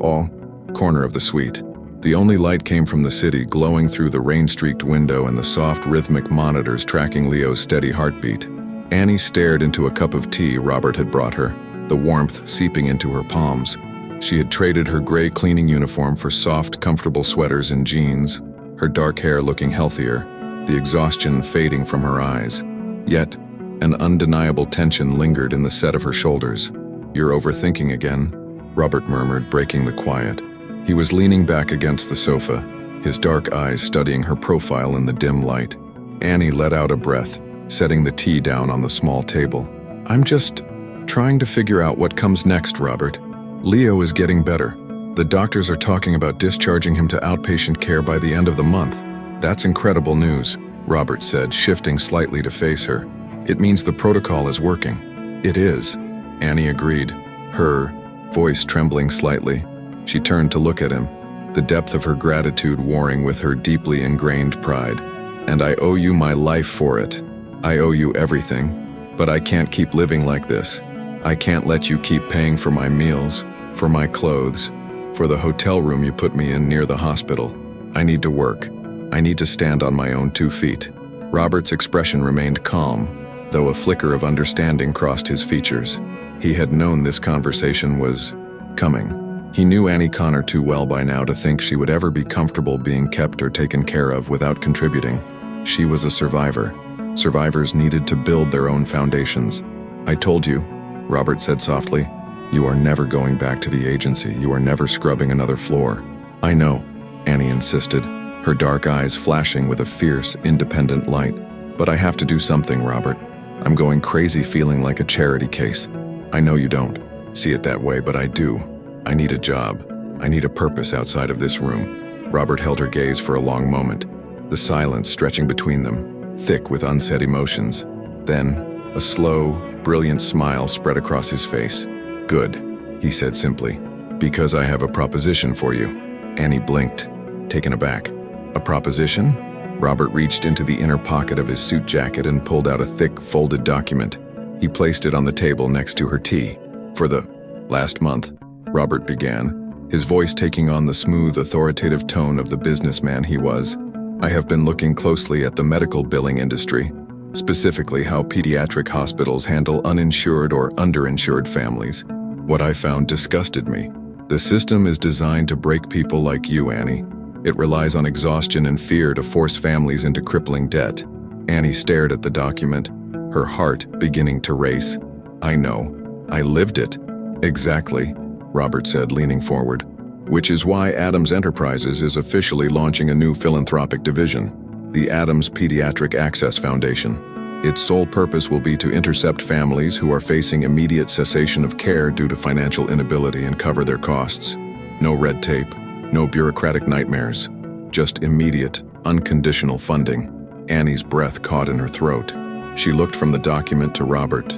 corner of the suite. The only light came from the city, glowing through the rain-streaked window and the soft, rhythmic monitors tracking Leo's steady heartbeat. Annie stared into a cup of tea Robert had brought her, the warmth seeping into her palms. She had traded her gray cleaning uniform for soft, comfortable sweaters and jeans, her dark hair looking healthier, the exhaustion fading from her eyes. Yet, an undeniable tension lingered in the set of her shoulders. "You're overthinking again," Robert murmured, breaking the quiet. He was leaning back against the sofa, his dark eyes studying her profile in the dim light. Annie let out a breath, setting the tea down on the small table. "I'm just trying to figure out what comes next, Robert. Leo is getting better. The doctors are talking about discharging him to outpatient care by the end of the month." "That's incredible news," Robert said, shifting slightly to face her. "It means the protocol is working." "It is," Annie agreed, her voice trembling slightly. She turned to look at him, the depth of her gratitude warring with her deeply ingrained pride. "And I owe you my life for it. I owe you everything, but I can't keep living like this. I can't let you keep paying for my meals, for my clothes, for the hotel room you put me in near the hospital. I need to work. I need to stand on my own 2 feet." Robert's expression remained calm, though a flicker of understanding crossed his features. He had known this conversation was coming. He knew Annie Connor too well by now to think she would ever be comfortable being kept or taken care of without contributing. She was a survivor. Survivors needed to build their own foundations. "I told you," Robert said softly. "You are never going back to the agency. You are never scrubbing another floor." "I know," Annie insisted, her dark eyes flashing with a fierce, independent light. "But I have to do something, Robert. I'm going crazy feeling like a charity case. I know you don't see it that way, but I do. I need a job. I need a purpose outside of this room." Robert held her gaze for a long moment, the silence stretching between them, thick with unsaid emotions. Then, a slow, brilliant smile spread across his face. "Good," he said simply, "because I have a proposition for you." Annie blinked, taken aback. "A proposition?" Robert reached into the inner pocket of his suit jacket and pulled out a thick, folded document. He placed it on the table next to her tea. "For the last month," Robert began, his voice taking on the smooth, authoritative tone of the businessman he was, "I have been looking closely at the medical billing industry, specifically how pediatric hospitals handle uninsured or underinsured families. What I found disgusted me. The system is designed to break people like you, Annie. It relies on exhaustion and fear to force families into crippling debt. Annie stared at the document, her heart beginning to race. I know. I lived it. Exactly, Robert said, leaning forward. Which is why Adams Enterprises is officially launching a new philanthropic division, the Adams Pediatric Access Foundation. Its sole purpose will be to intercept families who are facing immediate cessation of care due to financial inability and cover their costs. No red tape, no bureaucratic nightmares, just immediate, unconditional funding. Annie's breath caught in her throat. She looked from the document to Robert,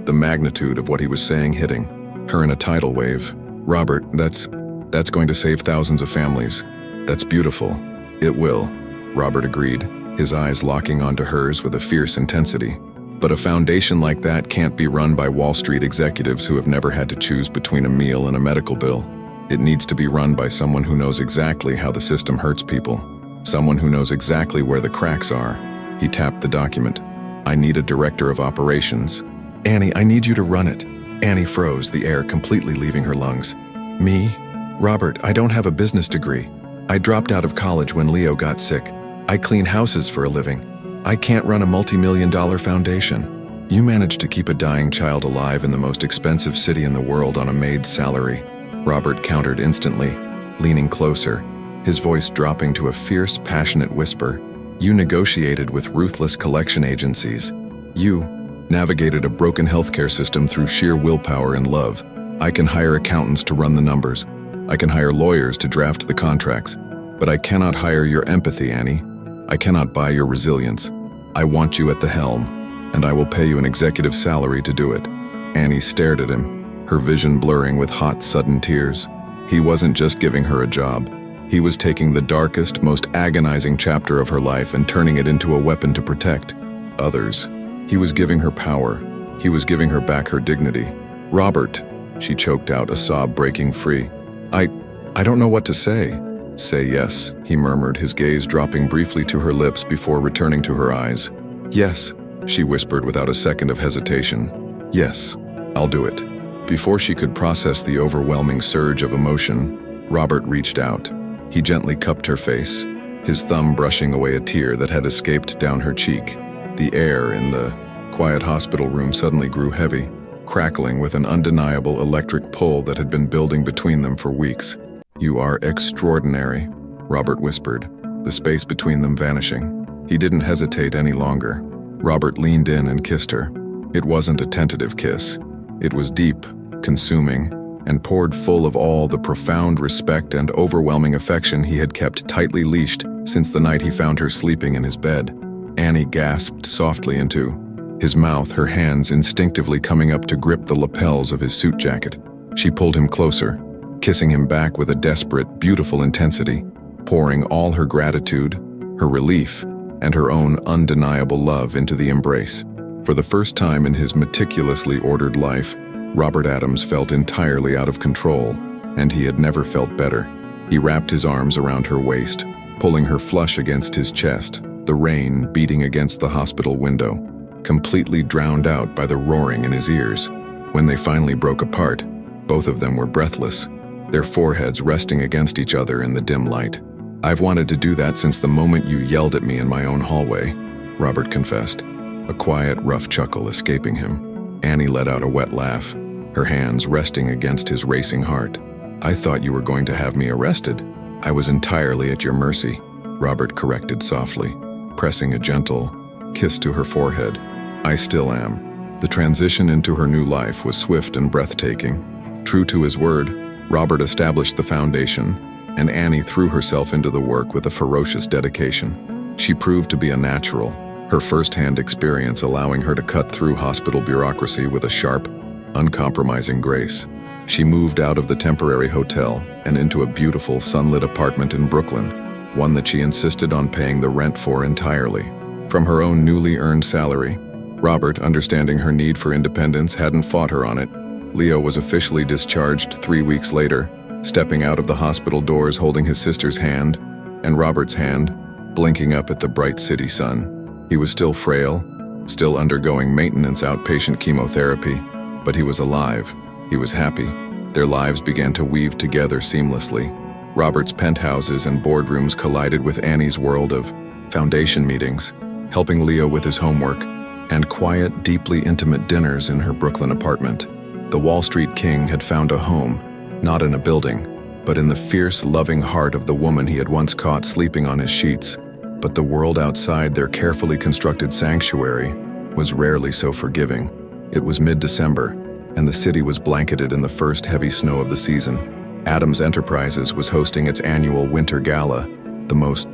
the magnitude of what he was saying hitting her in a tidal wave. Robert, that's going to save thousands of families. That's beautiful. It will, Robert agreed, his eyes locking onto hers with a fierce intensity. But a foundation like that can't be run by Wall Street executives who have never had to choose between a meal and a medical bill. It needs to be run by someone who knows exactly how the system hurts people. Someone who knows exactly where the cracks are. He tapped the document. I need a director of operations. Annie, I need you to run it. Annie froze, the air completely leaving her lungs. Me? Robert, I don't have a business degree. I dropped out of college when Leo got sick. I clean houses for a living. I can't run a multi-million-dollar foundation. You managed to keep a dying child alive in the most expensive city in the world on a maid's salary. Robert countered instantly, leaning closer, his voice dropping to a fierce, passionate whisper. You negotiated with ruthless collection agencies. You navigated a broken healthcare system through sheer willpower and love. I can hire accountants to run the numbers. I can hire lawyers to draft the contracts. But I cannot hire your empathy, Annie. I cannot buy your resilience. I want you at the helm, and I will pay you an executive salary to do it. Annie stared at him, her vision blurring with hot, sudden tears. He wasn't just giving her a job. He was taking the darkest, most agonizing chapter of her life and turning it into a weapon to protect others. He was giving her power. He was giving her back her dignity. Robert, she choked out, a sob breaking free. I don't know what to say. Say yes, he murmured, his gaze dropping briefly to her lips before returning to her eyes. Yes, she whispered without a second of hesitation. Yes, I'll do it. Before she could process the overwhelming surge of emotion, Robert reached out. He gently cupped her face, his thumb brushing away a tear that had escaped down her cheek. The air in the quiet hospital room suddenly grew heavy, crackling with an undeniable electric pull that had been building between them for weeks. You are extraordinary, Robert whispered, the space between them vanishing. He didn't hesitate any longer. Robert leaned in and kissed her. It wasn't a tentative kiss. It was deep, consuming, and poured full of all the profound respect and overwhelming affection he had kept tightly leashed since the night he found her sleeping in his bed. Annie gasped softly into his mouth, her hands instinctively coming up to grip the lapels of his suit jacket. She pulled him closer, kissing him back with a desperate, beautiful intensity, pouring all her gratitude, her relief, and her own undeniable love into the embrace. For the first time in his meticulously ordered life, Robert Adams felt entirely out of control, and he had never felt better. He wrapped his arms around her waist, pulling her flush against his chest, the rain beating against the hospital window, completely drowned out by the roaring in his ears. When they finally broke apart, both of them were breathless, their foreheads resting against each other in the dim light. I've wanted to do that since the moment you yelled at me in my own hallway, Robert confessed, a quiet, rough chuckle escaping him. Annie let out a wet laugh, her hands resting against his racing heart. I thought you were going to have me arrested. I was entirely at your mercy, Robert corrected softly, pressing a gentle kiss to her forehead. I still am. The transition into her new life was swift and breathtaking. True to his word, Robert established the foundation, and Annie threw herself into the work with a ferocious dedication. She proved to be a natural, her first-hand experience allowing her to cut through hospital bureaucracy with a sharp, uncompromising grace. She moved out of the temporary hotel and into a beautiful, sunlit apartment in Brooklyn, one that she insisted on paying the rent for entirely. From her own newly earned salary, Robert, understanding her need for independence, hadn't fought her on it. Leo was officially discharged 3 weeks later, stepping out of the hospital doors holding his sister's hand, and Robert's hand, blinking up at the bright city sun. He was still frail, still undergoing maintenance outpatient chemotherapy, but he was alive. He was happy. Their lives began to weave together seamlessly. Robert's penthouses and boardrooms collided with Annie's world of foundation meetings. helping Leo with his homework, and quiet, deeply intimate dinners in her Brooklyn apartment. The Wall Street king had found a home, not in a building, but in the fierce, loving heart of the woman he had once caught sleeping on his sheets. But the world outside their carefully constructed sanctuary was rarely so forgiving. It was mid-December, and the city was blanketed in the first heavy snow of the season. Adams Enterprises was hosting its annual Winter Gala, the most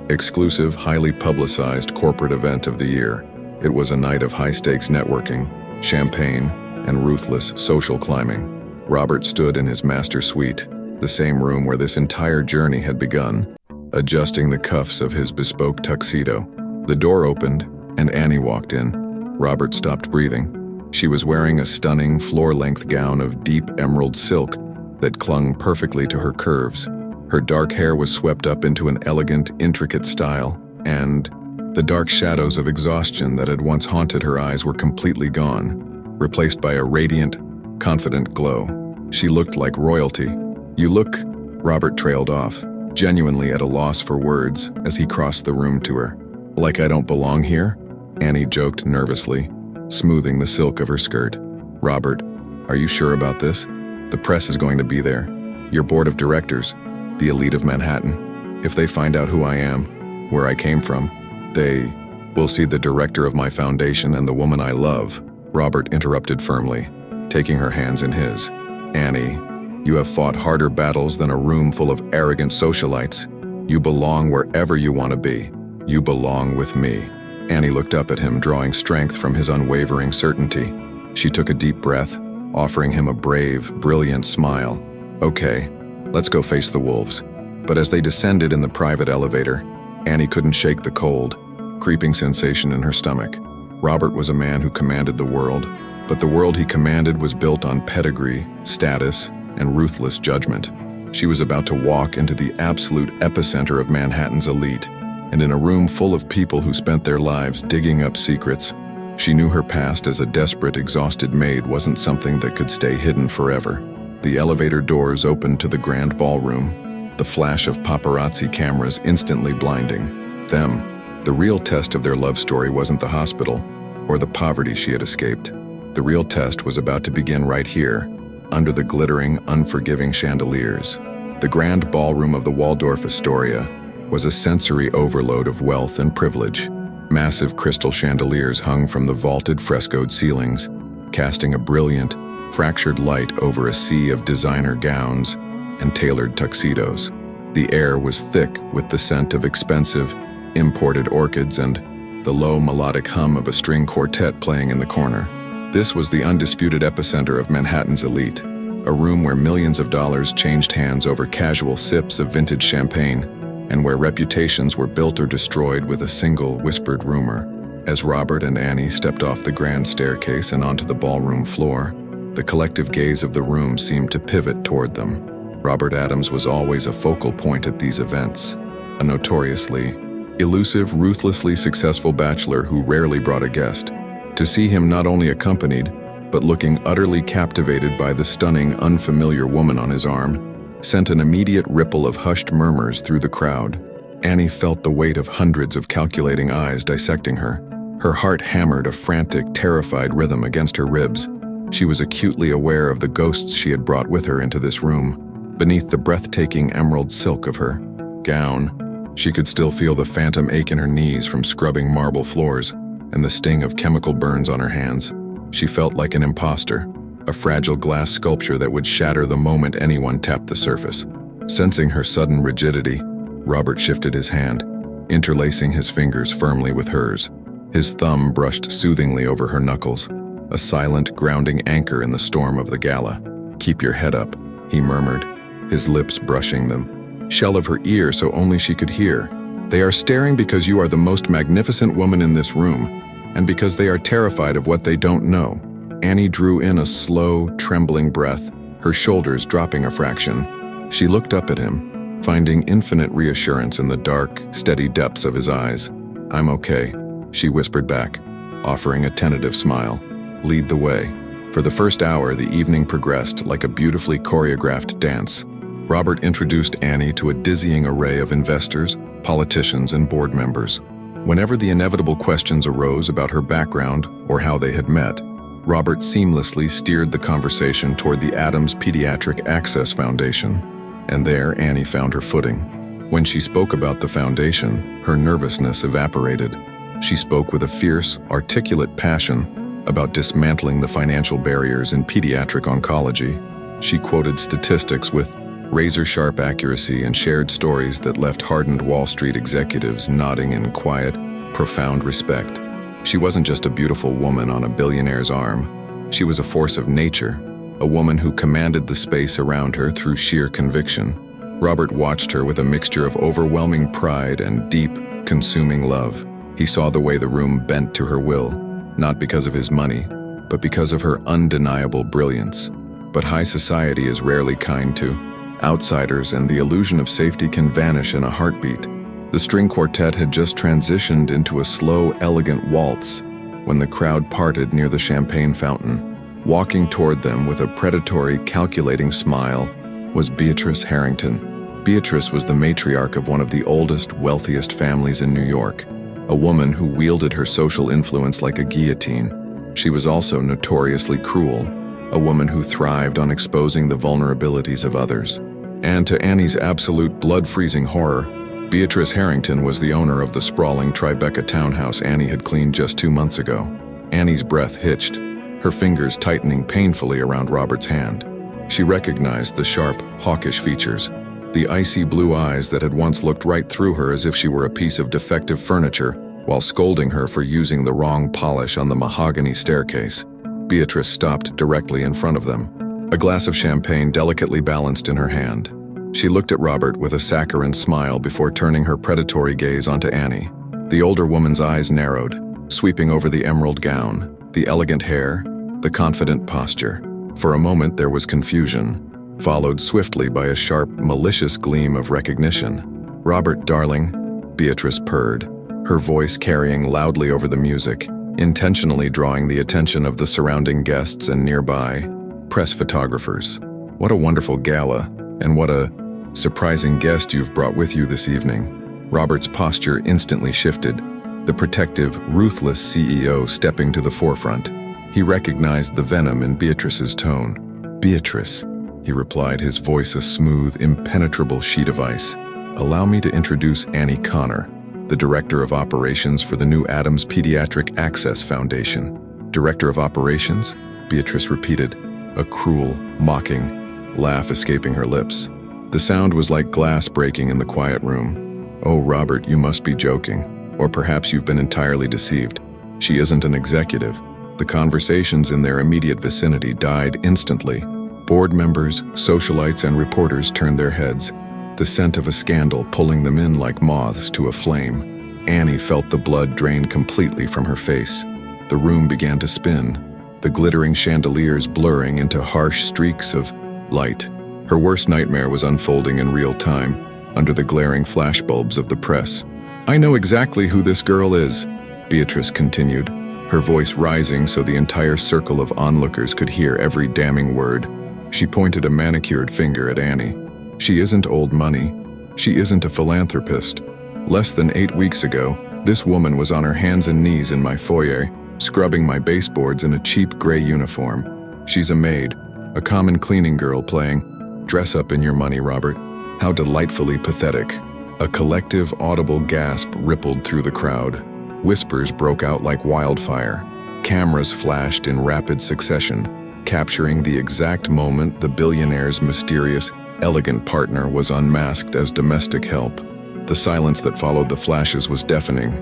exclusive, highly publicized corporate event of the year. It was a night of high-stakes networking, champagne, and ruthless social climbing. Robert stood in his master suite, the same room where this entire journey had begun, adjusting the cuffs of his bespoke tuxedo. The door opened, and Annie walked in. Robert stopped breathing. She was wearing a stunning floor-length gown of deep emerald silk that clung perfectly to her curves. Her dark hair was swept up into an elegant, intricate style, and the dark shadows of exhaustion that had once haunted her eyes were completely gone, replaced by a radiant, confident glow. She looked like royalty. "You look," Robert trailed off, genuinely at a loss for words as he crossed the room to her. "Like I don't belong here?" Annie joked nervously, smoothing the silk of her skirt. "Robert, are you sure about this? The press is going to be there. Your board of directors, the elite of Manhattan. If they find out who I am, where I came from, they will see the director of my foundation and the woman I love." Robert interrupted firmly, taking her hands in his. "Annie, you have fought harder battles than a room full of arrogant socialites. You belong wherever you want to be. You belong with me." Annie looked up at him, drawing strength from his unwavering certainty. She took a deep breath, offering him a brave, brilliant smile. "Okay, let's go face the wolves." But as they descended in the private elevator, Annie couldn't shake the cold, creeping sensation in her stomach. Robert was a man who commanded the world, but the world he commanded was built on pedigree, status, and ruthless judgment. She was about to walk into the absolute epicenter of Manhattan's elite, and in a room full of people who spent their lives digging up secrets. She knew her past as a desperate, exhausted maid wasn't something that could stay hidden forever. The elevator doors opened to the grand ballroom, the flash of paparazzi cameras instantly blinding them. The real test of their love story wasn't the hospital or the poverty she had escaped. The real test was about to begin right here, under the glittering, unforgiving chandeliers. The grand ballroom of the Waldorf Astoria was a sensory overload of wealth and privilege. Massive crystal chandeliers hung from the vaulted frescoed ceilings, casting a brilliant, fractured light over a sea of designer gowns and tailored tuxedos. The air was thick with the scent of expensive, imported orchids and the low melodic hum of a string quartet playing in the corner. This was the undisputed epicenter of Manhattan's elite, a room where millions of dollars changed hands over casual sips of vintage champagne, and where reputations were built or destroyed with a single whispered rumor. As Robert and Annie stepped off the grand staircase and onto the ballroom floor, the collective gaze of the room seemed to pivot toward them. Robert Adams was always a focal point at these events, a notoriously elusive, ruthlessly successful bachelor who rarely brought a guest. To see him not only accompanied, but looking utterly captivated by the stunning, unfamiliar woman on his arm, sent an immediate ripple of hushed murmurs through the crowd. Annie felt the weight of hundreds of calculating eyes dissecting her. Her heart hammered a frantic, terrified rhythm against her ribs. She was acutely aware of the ghosts she had brought with her into this room. Beneath the breathtaking emerald silk of her gown, she could still feel the phantom ache in her knees from scrubbing marble floors and the sting of chemical burns on her hands. She felt like an imposter, a fragile glass sculpture that would shatter the moment anyone tapped the surface. Sensing her sudden rigidity, Robert shifted his hand, interlacing his fingers firmly with hers. His thumb brushed soothingly over her knuckles, a silent, grounding anchor in the storm of the gala. "Keep your head up," he murmured, his lips brushing the shell of her ear so only she could hear. "They are staring because you are the most magnificent woman in this room, and because they are terrified of what they don't know." Annie drew in a slow, trembling breath, her shoulders dropping a fraction. She looked up at him, finding infinite reassurance in the dark, steady depths of his eyes. "I'm okay," she whispered back, offering a tentative smile. "Lead the way." For the first hour, the evening progressed like a beautifully choreographed dance. Robert introduced Annie to a dizzying array of investors, politicians, and board members. Whenever the inevitable questions arose about her background or how they had met, Robert seamlessly steered the conversation toward the Adams Pediatric Access Foundation, and there Annie found her footing. When she spoke about the foundation, her nervousness evaporated. She spoke with a fierce, articulate passion about dismantling the financial barriers in pediatric oncology. She quoted statistics with razor-sharp accuracy and shared stories that left hardened Wall Street executives nodding in quiet, profound respect. She wasn't just a beautiful woman on a billionaire's arm. She was a force of nature, a woman who commanded the space around her through sheer conviction. Robert watched her with a mixture of overwhelming pride and deep, consuming love. He saw the way the room bent to her will, not because of his money, but because of her undeniable brilliance. But high society is rarely kind to outsiders, and the illusion of safety can vanish in a heartbeat. The string quartet had just transitioned into a slow, elegant waltz when the crowd parted near the champagne fountain. Walking toward them with a predatory, calculating smile was Beatrice Harrington. Beatrice was the matriarch of one of the oldest, wealthiest families in New York, a woman who wielded her social influence like a guillotine. She was also notoriously cruel, a woman who thrived on exposing the vulnerabilities of others. And to Annie's absolute blood-freezing horror, Beatrice Harrington was the owner of the sprawling Tribeca townhouse Annie had cleaned just 2 months ago. Annie's breath hitched, her fingers tightening painfully around Robert's hand. She recognized the sharp, hawkish features, the icy blue eyes that had once looked right through her as if she were a piece of defective furniture, while scolding her for using the wrong polish on the mahogany staircase. Beatrice stopped directly in front of them, a glass of champagne delicately balanced in her hand. She looked at Robert with a saccharine smile before turning her predatory gaze onto Annie. The older woman's eyes narrowed, sweeping over the emerald gown, the elegant hair, the confident posture. For a moment there was confusion, followed swiftly by a sharp, malicious gleam of recognition. "Robert, darling," Beatrice purred, her voice carrying loudly over the music, intentionally drawing the attention of the surrounding guests and nearby press photographers. "What a wonderful gala, and what a surprising guest you've brought with you this evening." Robert's posture instantly shifted, the protective, ruthless CEO stepping to the forefront. He recognized the venom in Beatrice's tone. "Beatrice," he replied, his voice a smooth, impenetrable sheet of ice. "Allow me to introduce Annie Connor, the Director of Operations for the new Adams Pediatric Access Foundation." "Director of Operations?" Beatrice repeated, a cruel, mocking laugh escaping her lips. The sound was like glass breaking in the quiet room. "Oh, Robert, you must be joking. Or perhaps you've been entirely deceived. She isn't an executive." The conversations in their immediate vicinity died instantly. Board members, socialites, and reporters turned their heads, the scent of a scandal pulling them in like moths to a flame. Annie felt the blood drain completely from her face. The room began to spin, the glittering chandeliers blurring into harsh streaks of light. Her worst nightmare was unfolding in real time, under the glaring flashbulbs of the press. "I know exactly who this girl is," Beatrice continued, her voice rising so the entire circle of onlookers could hear every damning word. She pointed a manicured finger at Annie. "She isn't old money. She isn't a philanthropist. Less than 8 weeks ago, this woman was on her hands and knees in my foyer, scrubbing my baseboards in a cheap gray uniform. She's a maid, a common cleaning girl playing, 'Dress up in your money, Robert.' How delightfully pathetic." A collective, audible gasp rippled through the crowd. Whispers broke out like wildfire. Cameras flashed in rapid succession, capturing the exact moment the billionaire's mysterious, elegant partner was unmasked as domestic help. The silence that followed the flashes was deafening,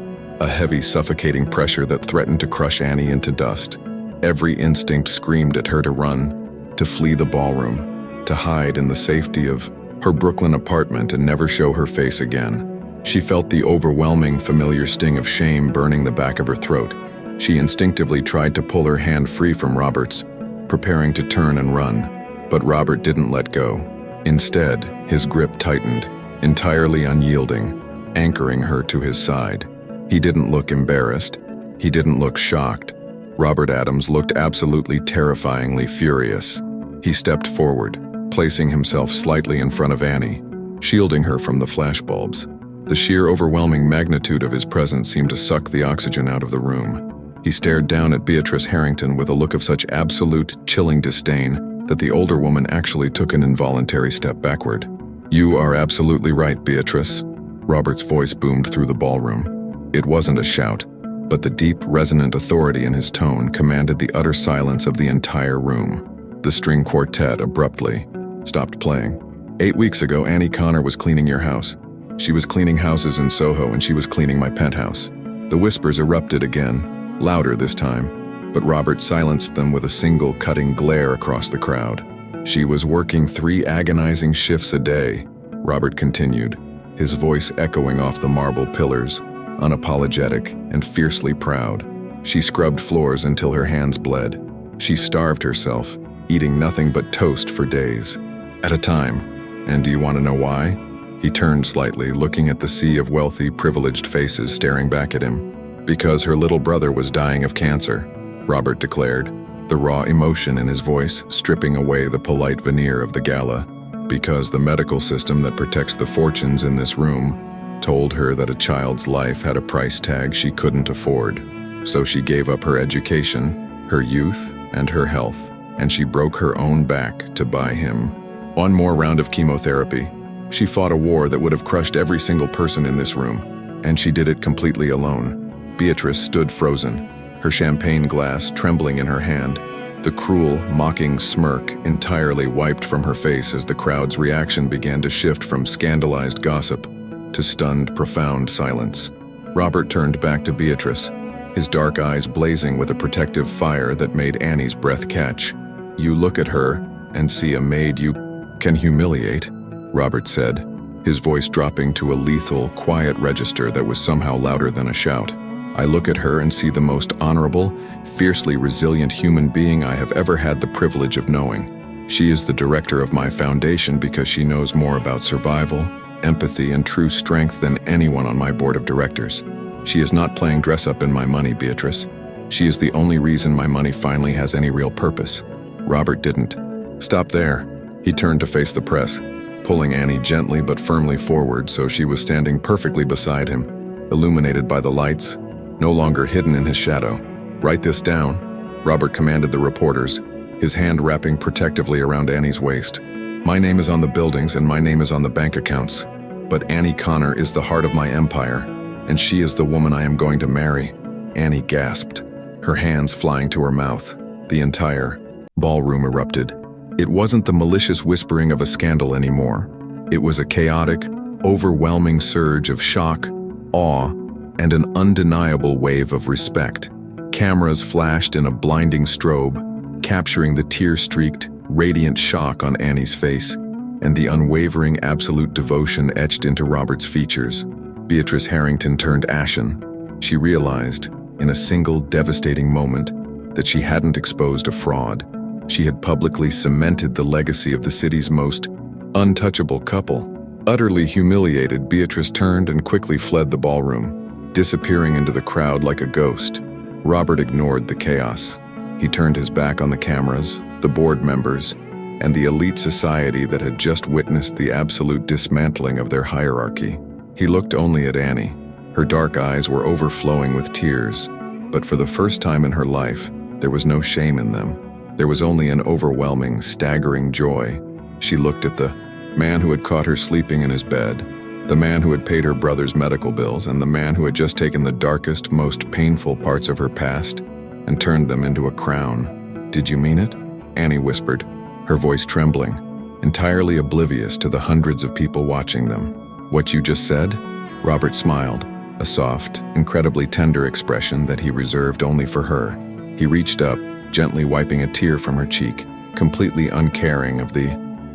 a heavy, suffocating pressure that threatened to crush Annie into dust. Every instinct screamed at her to run, to flee the ballroom, to hide in the safety of her Brooklyn apartment and never show her face again. She felt the overwhelming, familiar sting of shame burning the back of her throat. She instinctively tried to pull her hand free from Robert's, preparing to turn and run. But Robert didn't let go. Instead, his grip tightened, entirely unyielding, anchoring her to his side. He didn't look embarrassed. He didn't look shocked. Robert Adams looked absolutely terrifyingly furious. He stepped forward, placing himself slightly in front of Annie, shielding her from the flashbulbs. The sheer overwhelming magnitude of his presence seemed to suck the oxygen out of the room. He stared down at Beatrice Harrington with a look of such absolute, chilling disdain that the older woman actually took an involuntary step backward. "You are absolutely right, Beatrice." Robert's voice boomed through the ballroom. It wasn't a shout, but the deep, resonant authority in his tone commanded the utter silence of the entire room. The string quartet abruptly stopped playing. 8 weeks ago, Annie Connor was cleaning your house. She was cleaning houses in Soho, and she was cleaning my penthouse. The whispers erupted again, louder this time, but Robert silenced them with a single cutting glare across the crowd. "She was working 3 agonizing shifts a day," Robert continued, his voice echoing off the marble pillars, unapologetic and fiercely proud. "She scrubbed floors until her hands bled. She starved herself, eating nothing but toast for days at a time. And do you want to know why?" He turned slightly, looking at the sea of wealthy, privileged faces staring back at him. "Because her little brother was dying of cancer," Robert declared, the raw emotion in his voice stripping away the polite veneer of the gala. "Because the medical system that protects the fortunes in this room told her that a child's life had a price tag she couldn't afford. So she gave up her education, her youth, and her health, and she broke her own back to buy him one more round of chemotherapy. She fought a war that would have crushed every single person in this room, and she did it completely alone." Beatrice stood frozen, her champagne glass trembling in her hand, the cruel, mocking smirk entirely wiped from her face as the crowd's reaction began to shift from scandalized gossip to stunned, profound silence. Robert turned back to Beatrice, his dark eyes blazing with a protective fire that made Annie's breath catch. "You look at her and see a maid you can humiliate," Robert said, his voice dropping to a lethal, quiet register that was somehow louder than a shout. "I look at her and see the most honorable, fiercely resilient human being I have ever had the privilege of knowing. She is the director of my foundation because she knows more about survival, empathy, and true strength than anyone on my board of directors. She is not playing dress-up in my money, Beatrice. She is the only reason my money finally has any real purpose." Robert didn't stop there. He turned to face the press, pulling Annie gently but firmly forward so she was standing perfectly beside him, illuminated by the lights, no longer hidden in his shadow. "Write this down," Robert commanded the reporters, his hand wrapping protectively around Annie's waist. "My name is on the buildings and my name is on the bank accounts, but Annie Connor is the heart of my empire, and she is the woman I am going to marry." Annie gasped, her hands flying to her mouth. The entire ballroom erupted. It wasn't the malicious whispering of a scandal anymore. It was a chaotic, overwhelming surge of shock, awe, and an undeniable wave of respect. Cameras flashed in a blinding strobe, capturing the tear-streaked, radiant shock on Annie's face, and the unwavering absolute devotion etched into Robert's features. Beatrice Harrington turned ashen. She realized, in a single devastating moment, that she hadn't exposed a fraud. She had publicly cemented the legacy of the city's most untouchable couple. Utterly humiliated, Beatrice turned and quickly fled the ballroom, disappearing into the crowd like a ghost. Robert ignored the chaos. He turned his back on the cameras, the board members, and the elite society that had just witnessed the absolute dismantling of their hierarchy. He looked only at Annie. Her dark eyes were overflowing with tears, but for the first time in her life, there was no shame in them. There was only an overwhelming, staggering joy. She looked at the man who had caught her sleeping in his bed, the man who had paid her brother's medical bills, and the man who had just taken the darkest, most painful parts of her past and turned them into a crown. "Did you mean it?" Annie whispered, her voice trembling, entirely oblivious to the hundreds of people watching them. "What you just said?" Robert smiled, a soft, incredibly tender expression that he reserved only for her. He reached up, gently wiping a tear from her cheek, completely uncaring of the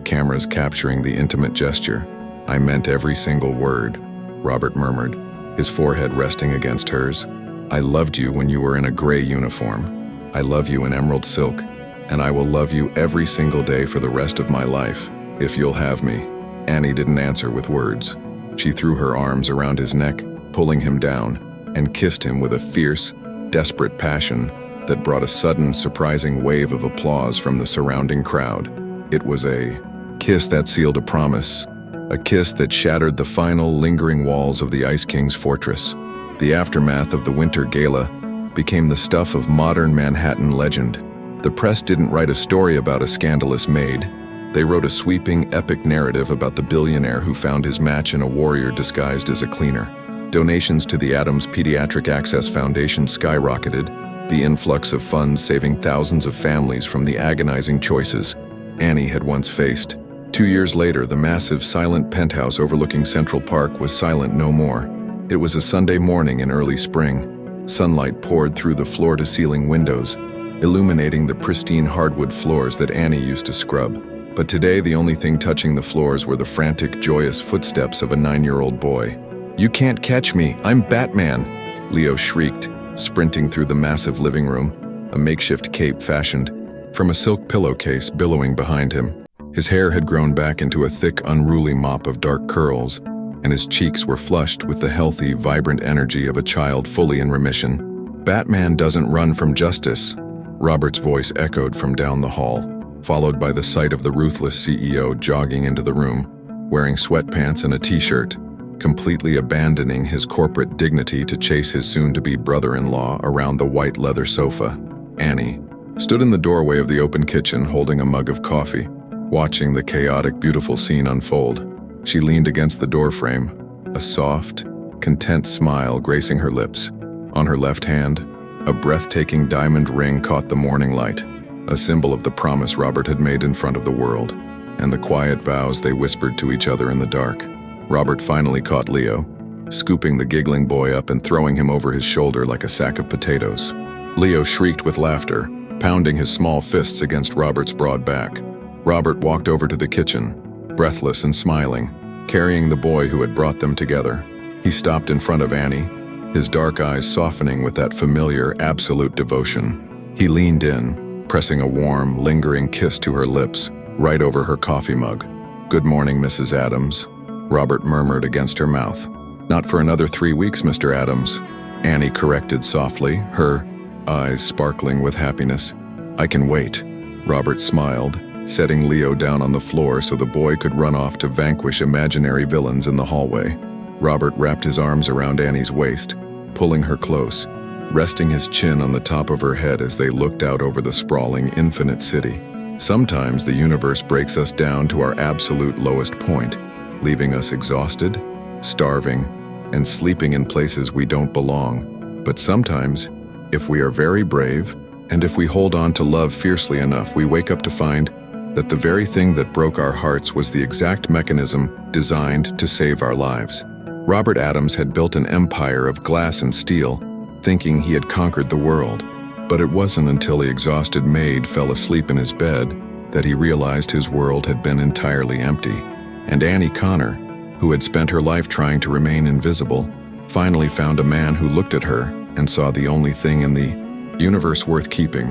cameras capturing the intimate gesture. "I meant every single word," Robert murmured, his forehead resting against hers. "I loved you when you were in a gray uniform. I love you in emerald silk, and I will love you every single day for the rest of my life, if you'll have me." Annie didn't answer with words. She threw her arms around his neck, pulling him down, and kissed him with a fierce, desperate passion that brought a sudden, surprising wave of applause from the surrounding crowd. It was a kiss that sealed a promise, a kiss that shattered the final lingering walls of the Ice King's fortress. The aftermath of the Winter Gala became the stuff of modern Manhattan legend. The press didn't write a story about a scandalous maid. They wrote a sweeping, epic narrative about the billionaire who found his match in a warrior disguised as a cleaner. Donations to the Adams Pediatric Access Foundation skyrocketed, the influx of funds saving thousands of families from the agonizing choices Annie had once faced. 2 years later, the massive, silent penthouse overlooking Central Park was silent no more. It was a Sunday morning in early spring. Sunlight poured through the floor-to-ceiling windows, illuminating the pristine hardwood floors that Annie used to scrub. But today, the only thing touching the floors were the frantic, joyous footsteps of a 9-year-old boy. "You can't catch me, I'm Batman!" Leo shrieked, sprinting through the massive living room, a makeshift cape fashioned from a silk pillowcase billowing behind him. His hair had grown back into a thick, unruly mop of dark curls, and his cheeks were flushed with the healthy, vibrant energy of a child fully in remission. "Batman doesn't run from justice," Robert's voice echoed from down the hall, followed by the sight of the ruthless CEO jogging into the room, wearing sweatpants and a t-shirt, completely abandoning his corporate dignity to chase his soon-to-be brother-in-law around the white leather sofa. Annie stood in the doorway of the open kitchen holding a mug of coffee, watching the chaotic, beautiful scene unfold. She leaned against the doorframe, a soft, content smile gracing her lips. On her left hand, a breathtaking diamond ring caught the morning light, a symbol of the promise Robert had made in front of the world, and the quiet vows they whispered to each other in the dark. Robert finally caught Leo, scooping the giggling boy up and throwing him over his shoulder like a sack of potatoes. Leo shrieked with laughter, pounding his small fists against Robert's broad back. Robert walked over to the kitchen, breathless and smiling, carrying the boy who had brought them together. He stopped in front of Annie, his dark eyes softening with that familiar, absolute devotion. He leaned in, pressing a warm, lingering kiss to her lips, right over her coffee mug. "Good morning, Mrs. Adams," Robert murmured against her mouth. "Not for another 3 weeks, Mr. Adams," Annie corrected softly, her eyes sparkling with happiness. "I can wait," Robert smiled, setting Leo down on the floor so the boy could run off to vanquish imaginary villains in the hallway. Robert wrapped his arms around Annie's waist, pulling her close, resting his chin on the top of her head as they looked out over the sprawling, infinite city. Sometimes the universe breaks us down to our absolute lowest point, leaving us exhausted, starving, and sleeping in places we don't belong. But sometimes, if we are very brave, and if we hold on to love fiercely enough, we wake up to find that the very thing that broke our hearts was the exact mechanism designed to save our lives. Robert Adams had built an empire of glass and steel, thinking he had conquered the world. But it wasn't until the exhausted Maid fell asleep in his bed that he realized his world had been entirely empty. And Annie Connor, who had spent her life trying to remain invisible, finally found a man who looked at her and saw the only thing in the universe worth keeping.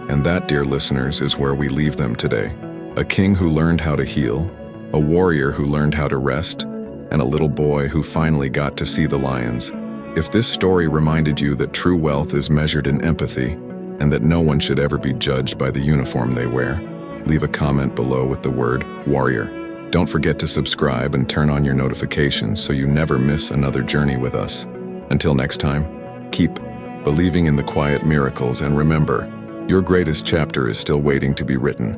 And that, dear listeners, is where we leave them today. A king who learned how to heal, a warrior who learned how to rest, and a little boy who finally got to see the lions. If this story reminded you that true wealth is measured in empathy, and that no one should ever be judged by the uniform they wear, leave a comment below with the word warrior. Don't forget to subscribe and turn on your notifications so you never miss another journey with us. Until next time, keep believing in the quiet miracles, and remember, your greatest chapter is still waiting to be written.